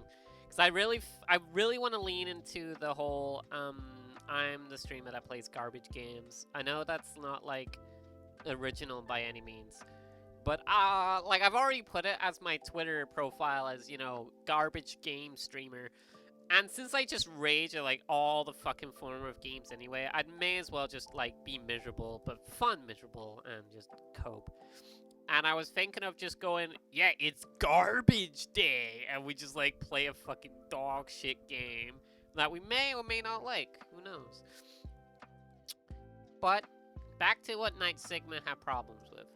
Because I really want to lean into the whole I'm the streamer that plays garbage games. I know that's not like original by any means, but like I've already put it as my Twitter profile as, you know, garbage game streamer, and since I just rage at like all the fucking form of games anyway, I may as well just like be miserable, but fun miserable, and just cope. And I was thinking of just going, yeah, it's garbage day, and we just like play a fucking dog shit game that we may or may not like, who knows. But back to what Night Sigma had problems with.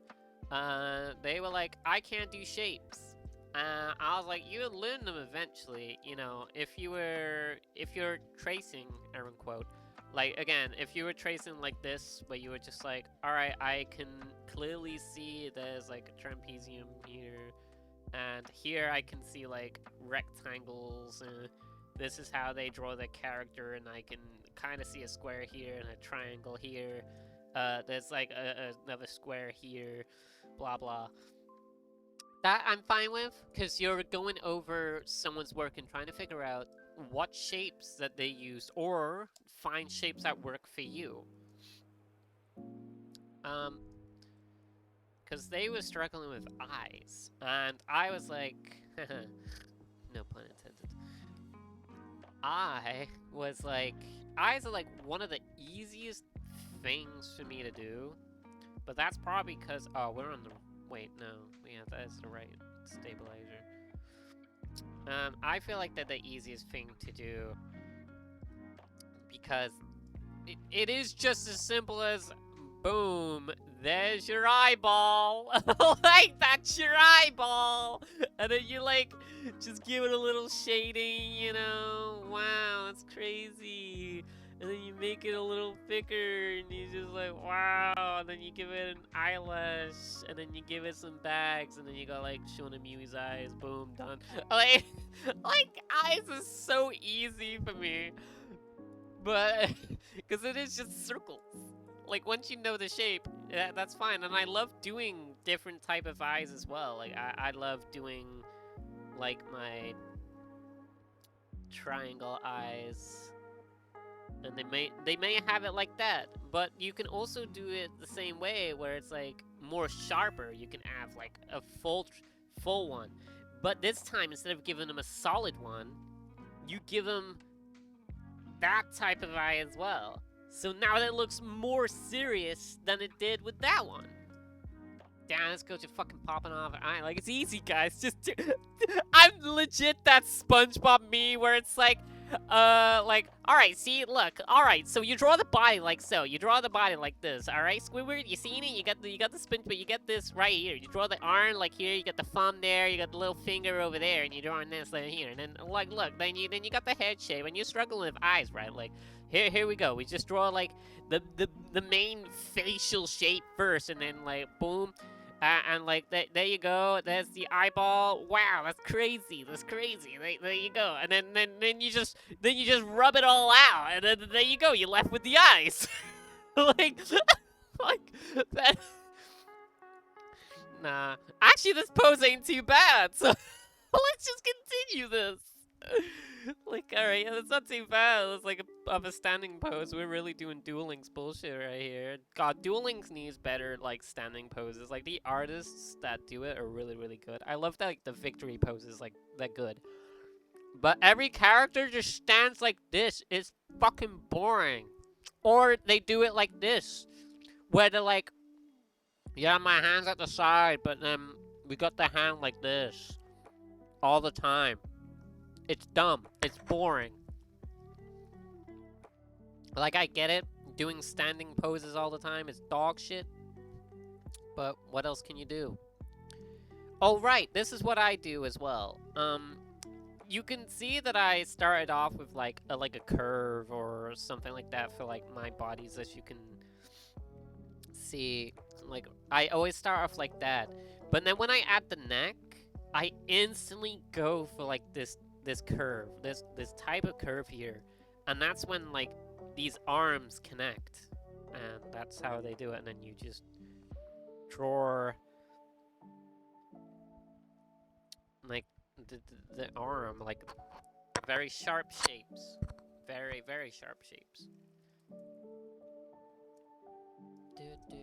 They were like, I can't do shapes. I was like, you would learn them eventually, you know, if you're tracing, Aaron quote, like, again, if you were tracing like this, but you were just like, all right, I can clearly see there's like a trapezium here, and here I can see like rectangles, and this is how they draw the character, and I can kind of see a square here and a triangle here. There's like another square here, blah blah. That I'm fine with, because you're going over someone's work and trying to figure out what shapes that they use, or find shapes that work for you. Because they were struggling with eyes, and I was like, no pun intended. I was like, eyes are like one of the easiest things for me to do, but that's probably because, oh, we're on the, wait, no, yeah, that's the right stabilizer. I feel like they're the easiest thing to do because it is just as simple as, boom, there's your eyeball. Like, that's your eyeball. And then you, like, just give it a little shading, you know? Wow, that's crazy. And then you make it a little thicker, and you just like, wow. And then you give it an eyelash, and then you give it some bags, and then you go like, Shonamyui's eyes, boom, done. Like, eyes is so easy for me. But, because it is just circles. Like, once you know the shape, that's fine. And I love doing different type of eyes as well. Like, I love doing, like, my triangle eyes. And they may have it like that, but you can also do it the same way, where it's like more sharper. You can have like a full one, but this time, instead of giving them a solid one, you give them that type of eye as well. So now that looks more serious than it did with that one. Damn, this girl just fucking popping off an eye. Like, it's easy, guys. Just I'm legit that SpongeBob meme where it's like, alright, see, look, alright, so you draw the body like so. You draw the body like this, alright, Squidward, you seen it? You got the spin, but you get this right here. You draw the arm like here, you got the thumb there, you got the little finger over there, and you're drawing this like here. And then, like, look, then you got the head shape, and you're struggling with eyes, right? Like, here we go. We just draw, like, the main facial shape first, and then, like, boom. And like there you go. There's the eyeball. Wow, that's crazy. That's crazy. There you go. And then you just rub it all out, and then there you go. You're left with the eyes. like that. Nah, actually, this pose ain't too bad. So let's just continue this. Like, alright, yeah, that's not too bad. It's like a standing pose. We're really doing Duel Links bullshit right here. God, Duel Links needs better, like, standing poses. Like, the artists that do it are really, really good. I love that, like, the victory poses, like, that good. But every character just stands like this. It's fucking boring. Or they do it like this, where they're like, yeah, my hand's at the side, but then we got the hand like this all the time. It's dumb. It's boring. Like, I get it. Doing standing poses all the time is dog shit. But what else can you do? Oh, right. This is what I do as well. You can see that I started off with, like a curve or something like that for, like, my bodies, as you can see. Like, I always start off like that. But then when I add the neck, I instantly go for, like, this curve, this type of curve here, and that's when, like, these arms connect, and that's how they do it. And then you just draw, like, the arm, like, very sharp shapes, very, very sharp shapes. Do do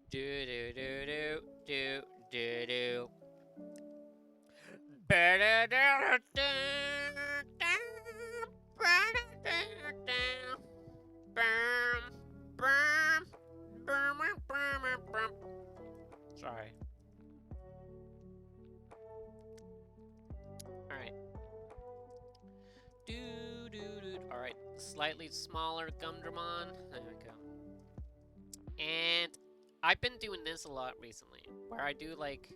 do do do do do do do. Sorry. Alright. Alright, slightly smaller Gumdramon. There we go. And I've been doing this a lot recently, where I do, like,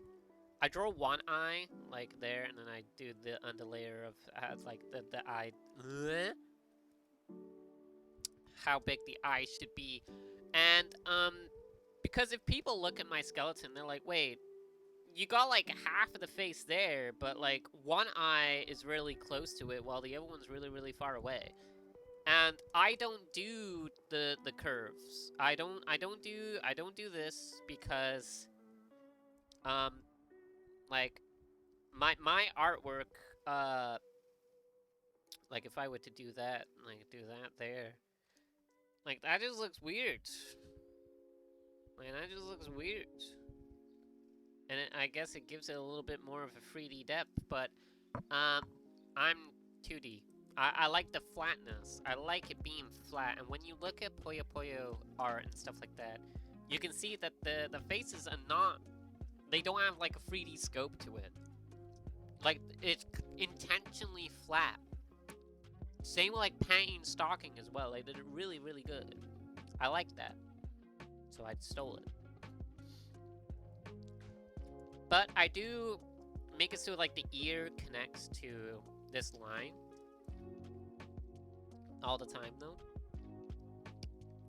I draw one eye, like there, and then I do the underlayer of, like, the eye. How big the eye should be. And, because if people look at my skeleton, they're like, wait, you got, like, half of the face there, but, like, one eye is really close to it, while the other one's really, really far away. And I don't do the curves. I don't do this because, like, my artwork, like, if I were to do that, like, do that there, like, that just looks weird. Like, that just looks weird. And I guess it gives it a little bit more of a 3D depth, but, I'm 2D. I like the flatness. I like it being flat. And when you look at Puyo Puyo art and stuff like that, you can see that the faces are not, they don't have like a 3D scope to it. Like, it's intentionally flat. Same with like painting stalking as well. They did it really, really good. I like that. So I stole it. But I do make it so like the ear connects to this line all the time though.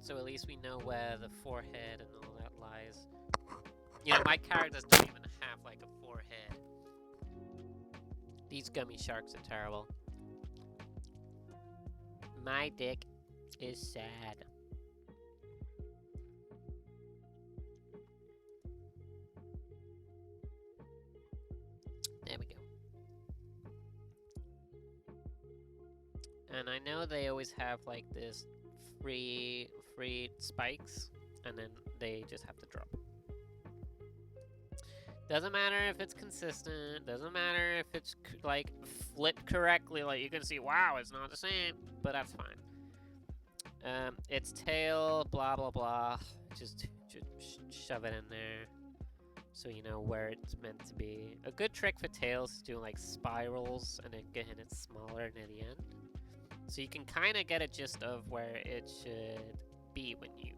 So at least we know where the forehead and all that lies. You know, my characters don't even have like a forehead. These gummy sharks are terrible. My dick is sad. There we go. And I know they always have like this free spikes, and then they just have to drop. Doesn't matter if it's consistent, doesn't matter if it's like flipped correctly, like you can see, wow, it's not the same, but that's fine. Its tail, blah blah blah, just shove it in there so you know where it's meant to be. A good trick for tails is doing like spirals and then getting it smaller near the end. So you can kind of get a gist of where it should be when you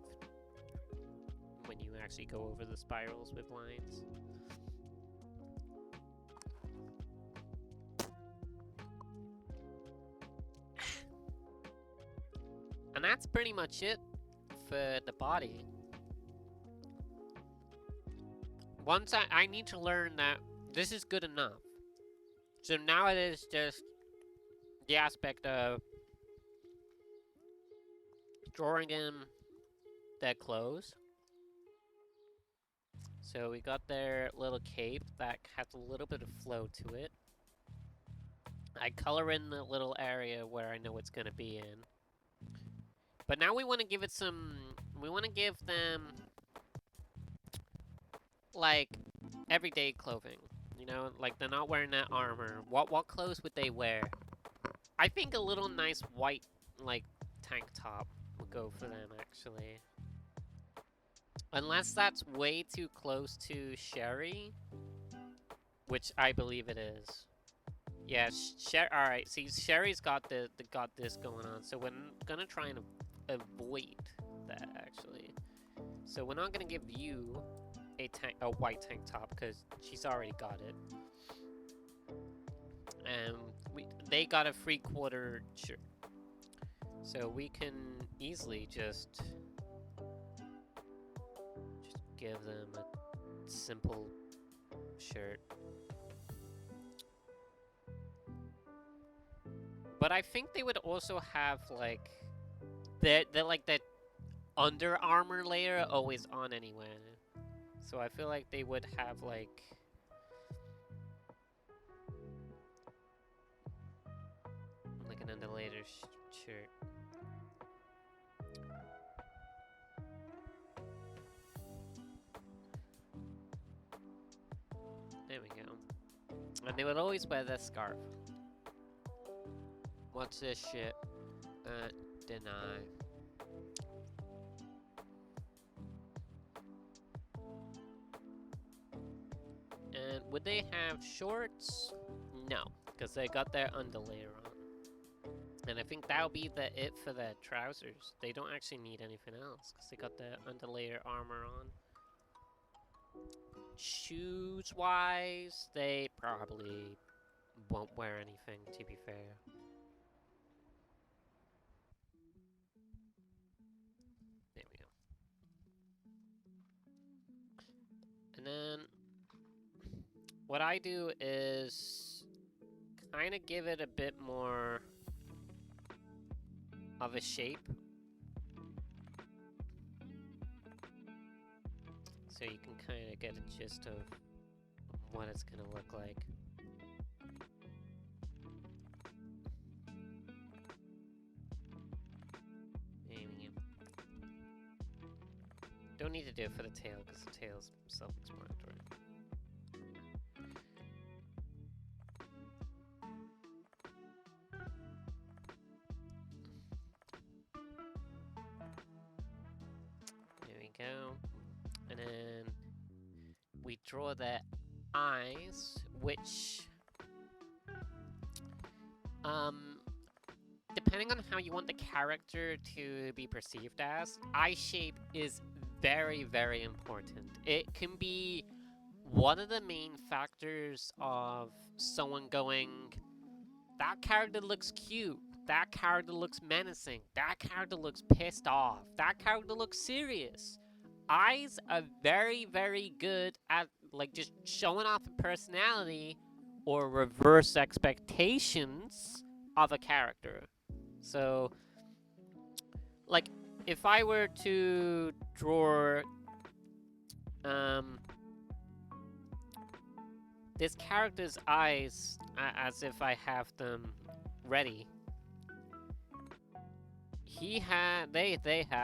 actually go over the spirals with lines. And that's pretty much it for the body. Once I need to learn that this is good enough. So now it is just the aspect of drawing in their clothes. So we got their little cape that has a little bit of flow to it. I color in the little area where I know it's gonna be in. But now we want to give it some, we want to give them like everyday clothing. You know, like they're not wearing that armor. What clothes would they wear? I think a little nice white like tank top would go for them actually. Unless that's way too close to Sherry, which I believe it is. Yeah, alright, see, Sherry's got this going on, so we're gonna try and avoid that, actually. So we're not gonna give you a white tank top, because she's already got it. And they got a 3/4 shirt. So we can easily just give them a simple shirt. But I think they would also have like they're like that Under Armour layer always on anyway. So I feel like they would have like an underlayer shirt. There we go. And they would always wear that scarf. What's this shit? Deny. And would they have shorts? No, because they got their underlayer on. And I think that'll be it for their trousers. They don't actually need anything else, because they got their underlayer armor on. Shoes-wise, they probably won't wear anything, to be fair. There we go. And then what I do is kind of give it a bit more of a shape. So you can kind of get a gist of what it's going to look like. Don't need to do it for the tail, because the tail's self-explanatory. There we go. And then we draw the eyes, which depending on how you want the character to be perceived as, eye shape is very, very important. It can be one of the main factors of someone going, that character looks cute, that character looks menacing, that character looks pissed off, that character looks serious. Eyes are very, very good at like just showing off a personality or reverse expectations of a character. So, like, if I were to draw this character's eyes as if I have them ready, they had,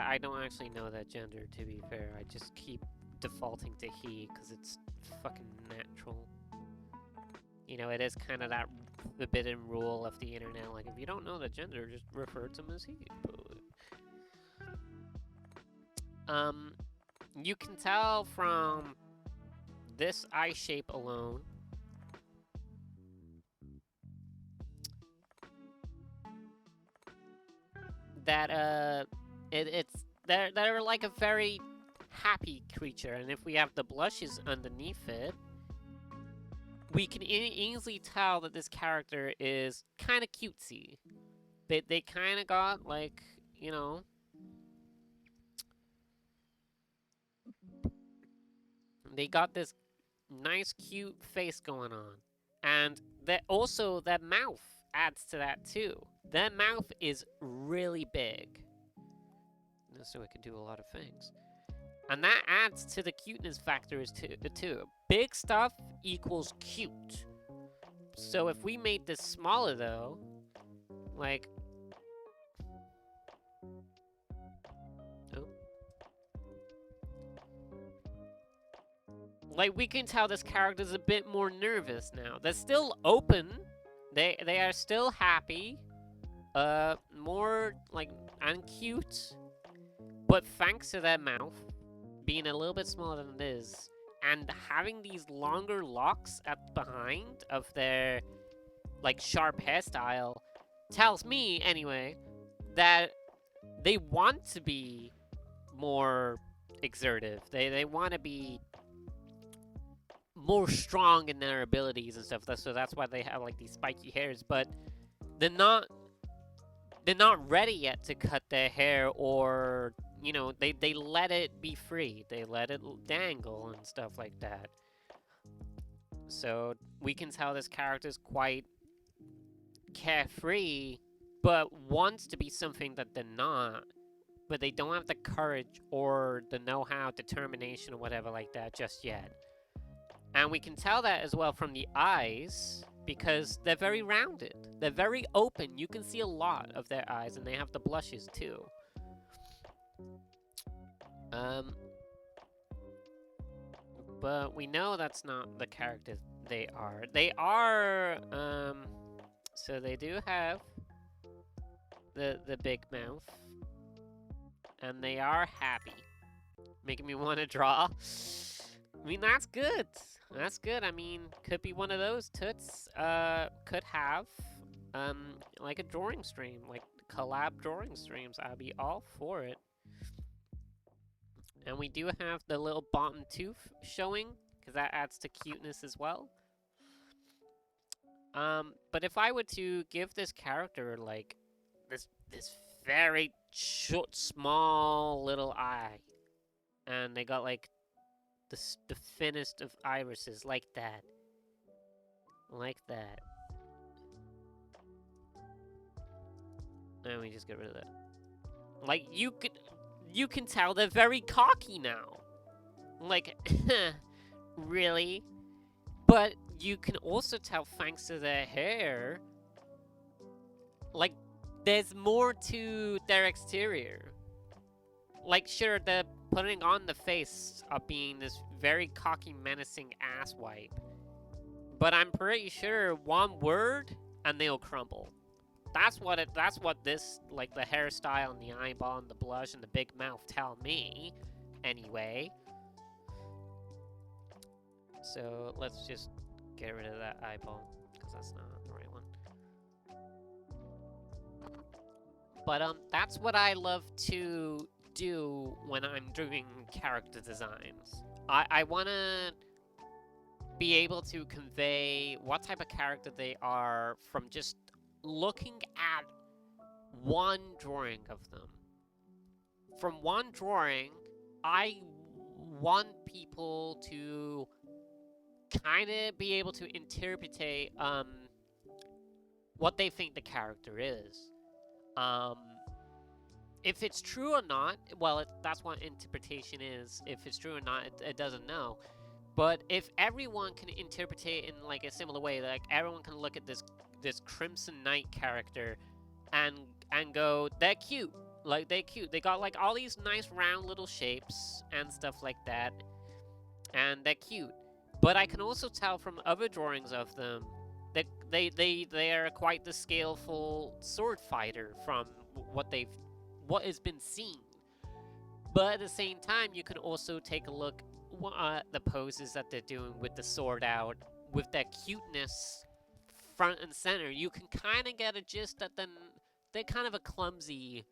I don't actually know that gender, to be fair. I just keep defaulting to he because it's fucking natural. You know, it is kind of that forbidden rule of the internet. Like, if you don't know the gender, just refer to him as he. You can tell from this eye shape alone that they're like a very happy creature, and if we have the blushes underneath it, we can easily tell that this character is kind of cutesy. They kind of got, like, you know, they got this nice cute face going on, and that also that mouth adds to that too. That mouth is really big, so it can do a lot of things. And that adds to the cuteness factors too. Big stuff equals cute. So if we made this smaller though, like... Oh. Like, we can tell this character's a bit more nervous now. They're still open. They are still happy. More, like, and cute. But thanks to their mouth being a little bit smaller than it is, and having these longer locks at behind of their, like, sharp hairstyle, tells me, anyway, that they want to be more exertive. They want to be more strong in their abilities and stuff. So that's why they have, like, these spiky hairs. But they're not ready yet to cut their hair, or... You know, they let it be free. They let it dangle and stuff like that. So we can tell this character's quite carefree, but wants to be something that they're not. But they don't have the courage or the know-how, determination, or whatever like that just yet. And we can tell that as well from the eyes, because they're very rounded. They're very open. You can see a lot of their eyes, and they have the blushes too. But we know that's not the character they are. They are, so they do have the big mouth, and they are happy, making me want to draw. I mean, that's good. That's good. I mean, could be one of those toots, could have, like a drawing stream, like collab drawing streams. I'd be all for it. And we do have the little bottom tooth showing, because that adds to cuteness as well. But if I were to give this character like this very short, small little eye, and they got like the thinnest of irises, like that, like that. Let me just get rid of that. Like you can tell they're very cocky now. Like, really? But you can also tell thanks to their hair, like, there's more to their exterior. Like, sure, they're putting on the face of being this very cocky, menacing asswipe. But I'm pretty sure one word and they'll crumble. That's what this, like, the hairstyle and the eyeball and the blush and the big mouth tell me, anyway. So let's just get rid of that eyeball, because that's not the right one. But that's what I love to do when I'm doing character designs. I want to be able to convey what type of character they are from just looking at one drawing of them. From one drawing, I want people to kind of be able to interpret what they think the character is. If it's true or not, well, that's what interpretation is. If it's true or not, it doesn't know. But if everyone can interpret it in like a similar way, like everyone can look at this Crimson Knight character and go, they're cute. Like, they're cute. They got like all these nice round little shapes and stuff like that, and they're cute. But I can also tell from other drawings of them that they are quite the skillful sword fighter from what has been seen. But at the same time, you can also take a look at the poses that they're doing with the sword out, with their cuteness front and center. You can kind of get a gist that then they're kind of a clumsy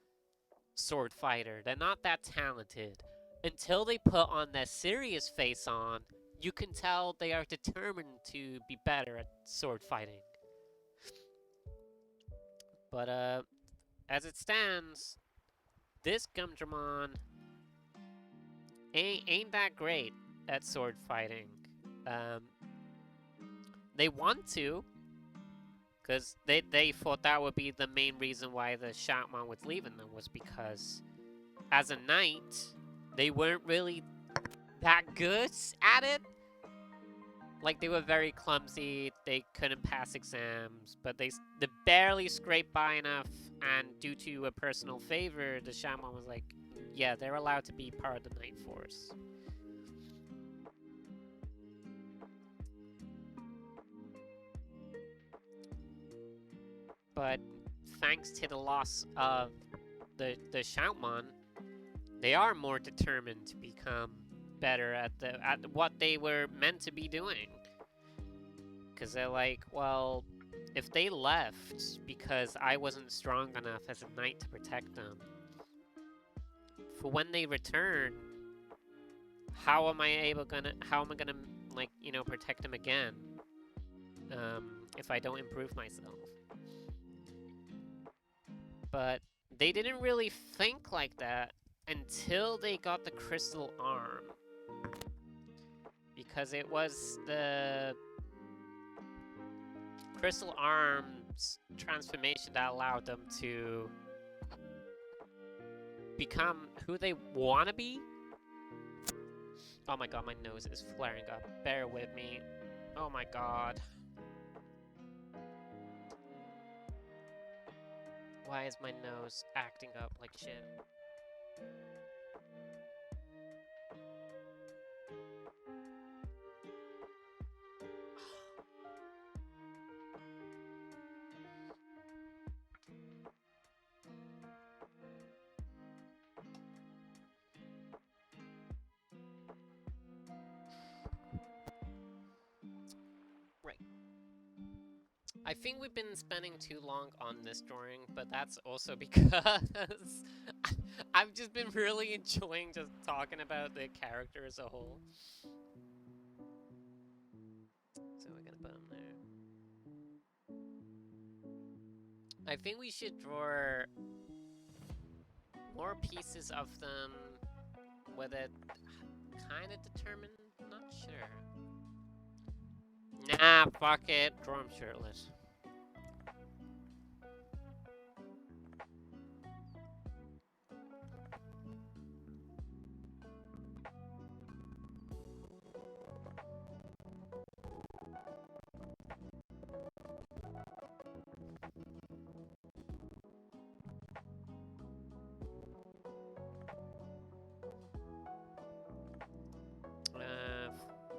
sword fighter. They're not that talented. Until they put on their serious face on, you can tell they are determined to be better at sword fighting. But as it stands, this Gumdramon ain't that great at sword fighting. They want to, because they thought that would be the main reason why the Shaman was leaving them, was because as a knight, they weren't really that good at it. Like, they were very clumsy, they couldn't pass exams, but they barely scraped by enough, and due to a personal favor, the Shaman was like, yeah, they're allowed to be part of the Knight Force. But thanks to the loss of the Shaman, they are more determined to become better at what they were meant to be doing. Because they're like, well, if they left because I wasn't strong enough as a knight to protect them, for when they return, how am I gonna like, you know, protect them again if I don't improve myself? But they didn't really think like that until they got the crystal arm, because it was the crystal arm's transformation that allowed them to become who they want to be. Oh my god, my nose is flaring up. Bear with me. Oh my god. Why is my nose acting up like shit? Right. I think we've been spending too long on this drawing, but that's also because I've just been really enjoying just talking about the character as a whole. I think we should draw more pieces of them with it kind of determined. Not sure. Nah, fuck it. Draw him shirtless.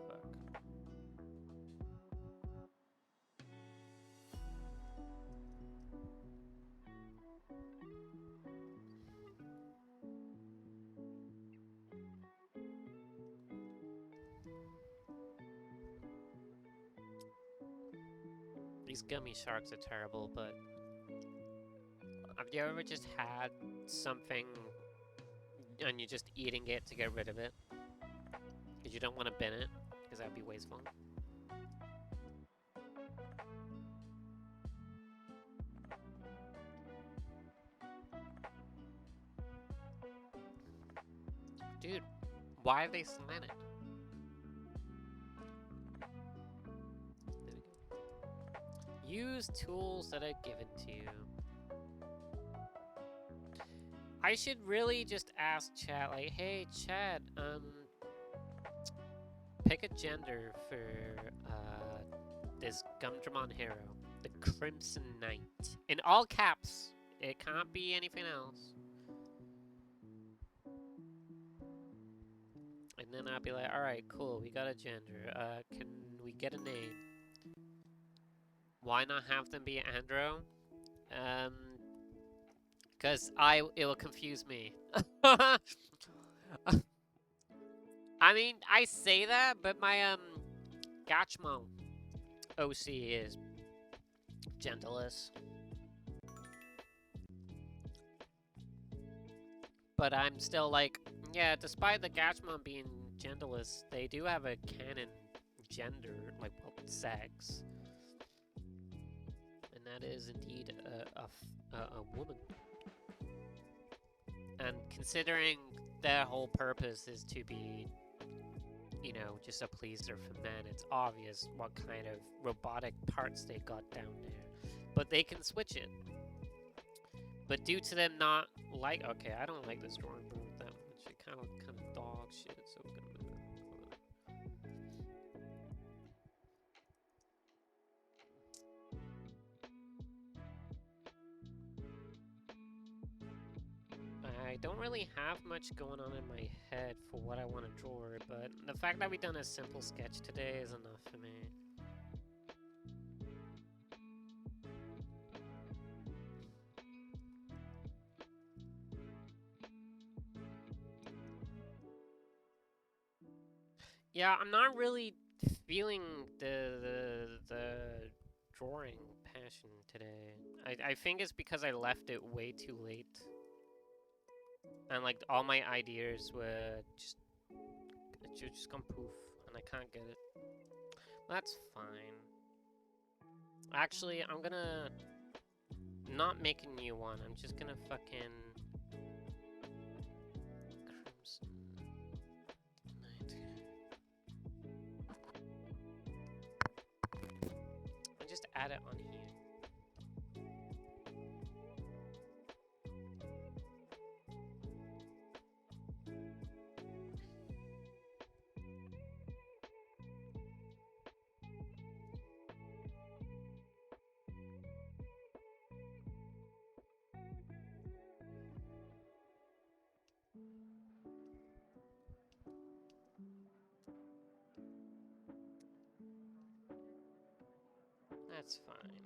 Fuck. These gummy sharks are terrible, but have you ever just had something and you're just eating it to get rid of it? Because you don't want to bin it, because that would be wasteful. Dude, why are they slanted? Use tools that are given to you. I should really just ask chat, like, hey chat, pick a gender for this Gumdramon hero, the Crimson Knight. In all caps. It can't be anything else. And then I'll be like, alright, cool, we got a gender. Can we get a name? Why not have them be Andro? Because it will confuse me. I mean, I say that, but my, Gachmo OC is genderless. But I'm still like, yeah, despite the Gachmon being genderless, they do have a canon gender, like, well, sex. And that is indeed a woman. And considering their whole purpose is to be, you know, just a pleaser for men, it's obvious what kind of robotic parts they got down there. But they can switch it. But due to them not like, okay, I don't like this drawing board that much. It kind of dog shit. So we're gonna. I don't really have much going on in my head for what I want to draw, but the fact that we've done a simple sketch today is enough for me. Yeah, I'm not really feeling the drawing passion today. I think it's because I left it way too late. And like all my ideas were just gone poof, and I can't get it. That's fine. Actually, I'm gonna not make a new one. I'm just gonna fucking Crimson Knight. I'll just add it on here. That's fine.